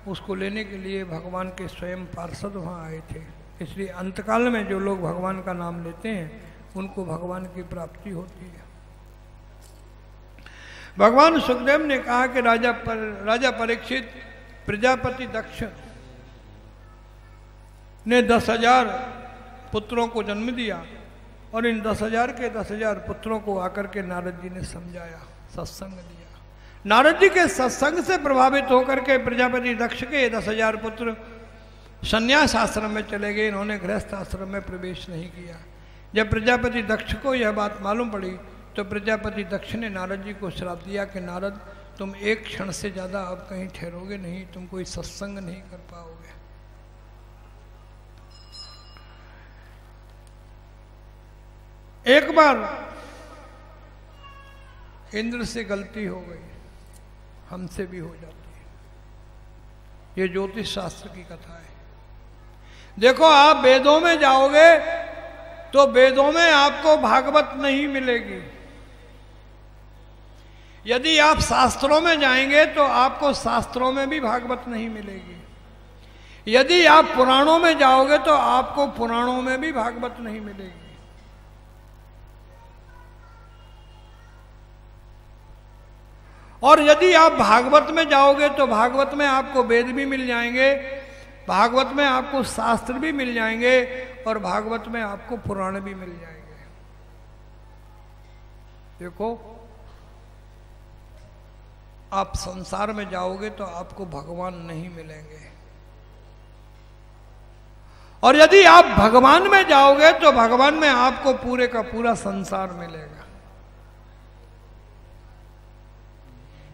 उसको लेने के लिए भगवान के स्वयं पार्षद वहाँ आए थे। इसलिए अंतकाल में जो लोग भगवान का नाम लेते हैं उनको भगवान की प्राप्ति होती है। भगवान सुखदेव ने कहा कि राजा परीक्षित, प्रजापति दक्ष ने 10,000 पुत्रों को जन्म दिया और इन 10,000 के 10,000 पुत्रों को आकर के नारद जी ने समझाया, सत्संग दिया। नारद जी के सत्संग से प्रभावित होकर के प्रजापति दक्ष के 10,000 पुत्र संन्यास आश्रम में चले गए। इन्होंने गृहस्थ आश्रम में प्रवेश नहीं किया। जब प्रजापति दक्ष को यह बात मालूम पड़ी तो प्रजापति दक्ष ने नारद जी को श्राप दिया कि नारद, तुम एक क्षण से ज़्यादा अब कहीं ठहरोगे नहीं, तुम कोई सत्संग नहीं कर पाओगे। एक बार इंद्र से गलती हो गई, हमसे भी हो जाती है। ये ज्योतिष शास्त्र की कथा है। देखो आप वेदों में जाओगे तो वेदों में आपको भागवत नहीं मिलेगी। यदि आप शास्त्रों में जाएंगे तो आपको शास्त्रों में भी भागवत नहीं मिलेगी। यदि आप पुराणों में जाओगे तो आपको पुराणों में भी भागवत नहीं मिलेगी। और यदि आप भागवत में जाओगे तो भागवत में आपको वेद भी मिल जाएंगे, भागवत में आपको शास्त्र भी मिल जाएंगे, और भागवत में आपको पुराण भी मिल जाएंगे। देखो आप संसार में जाओगे तो आपको भगवान नहीं मिलेंगे, और यदि आप भगवान में जाओगे तो भगवान में आपको पूरे का पूरा संसार मिलेगा।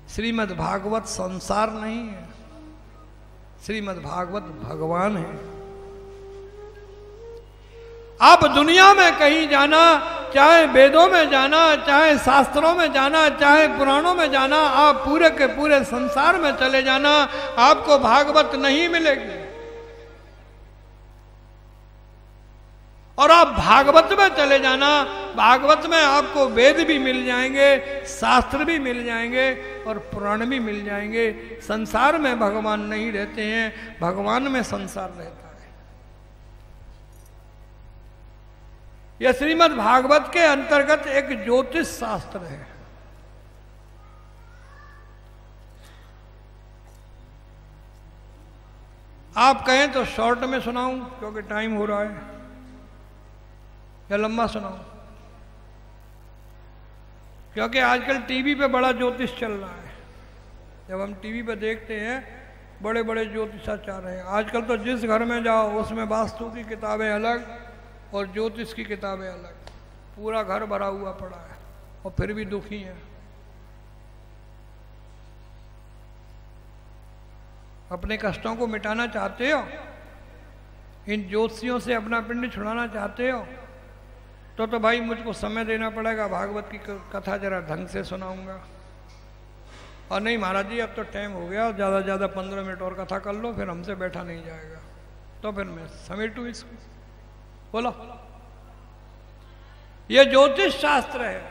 श्रीमद् भागवत संसार नहीं है, श्रीमद् भागवत भगवान है। आप दुनिया में कहीं जाना, चाहे वेदों में जाना, चाहे शास्त्रों में जाना, चाहे पुराणों में जाना, आप पूरे के पूरे संसार में चले जाना, आपको भागवत नहीं मिलेगी। और आप भागवत में चले जाना, भागवत में आपको वेद भी मिल जाएंगे, शास्त्र भी मिल जाएंगे, और पुराण भी मिल जाएंगे। संसार में भगवान नहीं रहते हैं, भगवान में संसार रहता है। यह श्रीमद् भागवत के अंतर्गत एक ज्योतिष शास्त्र है। आप कहें तो शॉर्ट में सुनाऊं क्योंकि टाइम हो रहा है, या लंबा सुनाऊं? क्योंकि आजकल टीवी पे बड़ा ज्योतिष चल रहा है। जब हम टीवी पे देखते हैं बड़े बड़े ज्योतिषाचार्य हैं। आजकल तो जिस घर में जाओ उसमें वास्तु की किताबें अलग और ज्योतिष की किताबें अलग, पूरा घर भरा हुआ पड़ा है, और फिर भी दुखी है। अपने कष्टों को मिटाना चाहते हो, इन ज्योतिषियों से अपना पिंड छुड़ाना चाहते हो, तो भाई मुझको समय देना पड़ेगा, भागवत की कथा जरा ढंग से सुनाऊंगा। और नहीं महाराज जी अब तो टाइम हो गया, ज़्यादा ज़्यादा 15 मिनट और कथा कर लो, फिर हमसे बैठा नहीं जाएगा। तो फिर मैं समेटू इसको। बोलो, ये ज्योतिष शास्त्र है,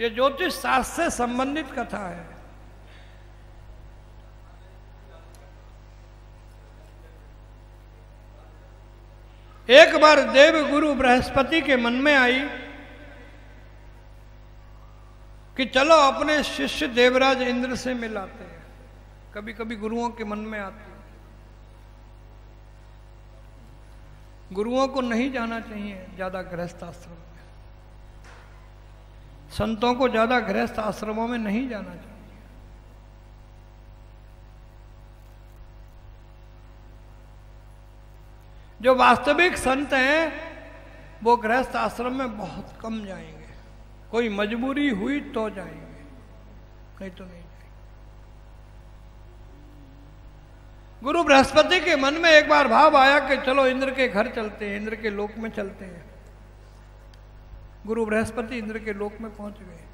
ये ज्योतिष शास्त्र से संबंधित कथा है। एक बार देव गुरु बृहस्पति के मन में आई कि चलो अपने शिष्य देवराज इंद्र से मिलाते हैं। कभी कभी गुरुओं के मन में आती है। गुरुओं को नहीं जाना चाहिए ज्यादा गृहस्थ आश्रम में, संतों को ज्यादा गृहस्थ आश्रमों में नहीं जाना चाहिए। जो वास्तविक संत हैं वो गृहस्थ आश्रम में बहुत कम जाएंगे, कोई मजबूरी हुई तो जाएंगे, नहीं तो नहीं जाएंगे। गुरु बृहस्पति के मन में एक बार भाव आया कि चलो इंद्र के घर चलते हैं, इंद्र के लोक में चलते हैं। गुरु बृहस्पति इंद्र के लोक में पहुंच गए।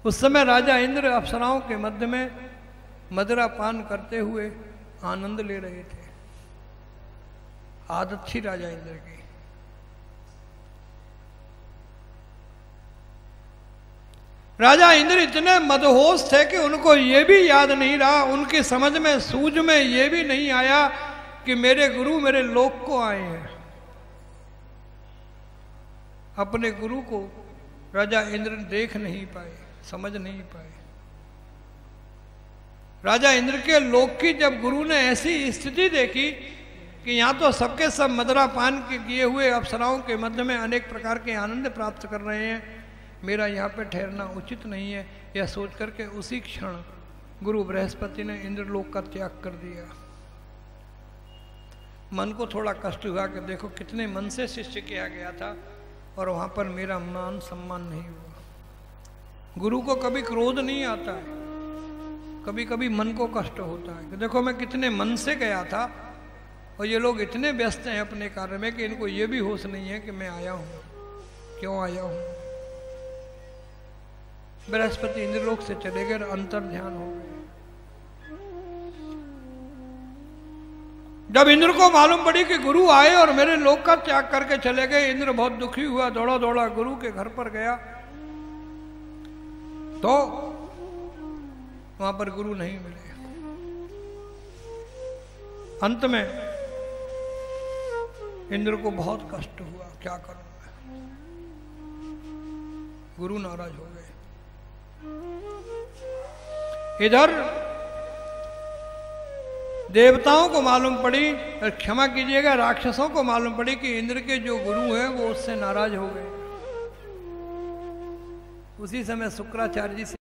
उस समय राजा इंद्र अप्सराओं के मध्य में मदिरा पान करते हुए आनंद ले रहे थे। आदत थी राजा इंद्र की। राजा इंद्र इतने मदहोश थे कि उनको ये भी याद नहीं रहा, उनकी समझ में सूझ में ये भी नहीं आया कि मेरे गुरु मेरे लोक को आए हैं। अपने गुरु को राजा इंद्र देख नहीं पाए, समझ नहीं पाए। राजा इंद्र के लोक की जब गुरु ने ऐसी स्थिति देखी कि यहाँ तो सबके सब मदिरा पान के किए हुए अप्सराओं के मध्य में अनेक प्रकार के आनंद प्राप्त कर रहे हैं, मेरा यहाँ पे ठहरना उचित नहीं है, यह सोच करके उसी क्षण गुरु बृहस्पति ने इंद्रलोक का त्याग कर दिया। मन को थोड़ा कष्ट हुआ कि देखो कितने मन से शिष्य किया गया था और वहाँ पर मेरा मान सम्मान नहीं हुआ। गुरु को कभी क्रोध नहीं आता है, कभी कभी मन को कष्ट होता है कि देखो मैं कितने मन से गया था और ये लोग इतने व्यस्त हैं अपने कार्य में कि इनको ये भी होश नहीं है कि मैं आया हूँ, क्यों आया हूँ। बृहस्पति इंद्रलोक से चले गए, अंतर ध्यान हो गए। जब इंद्र को मालूम पड़ी कि गुरु आए और मेरे लोक का त्याग करके चले गए, इंद्र बहुत दुखी हुआ, दौड़ा दौड़ा गुरु के घर पर गया तो वहां पर गुरु नहीं मिले। अंत में इंद्र को बहुत कष्ट हुआ, क्या करूं मैं, गुरु नाराज हो गए। इधर देवताओं को मालूम पड़ी, क्षमा कीजिएगा, राक्षसों को मालूम पड़ी कि इंद्र के जो गुरु हैं वो उससे नाराज हो गए। उसी समय शुक्राचार्य जी से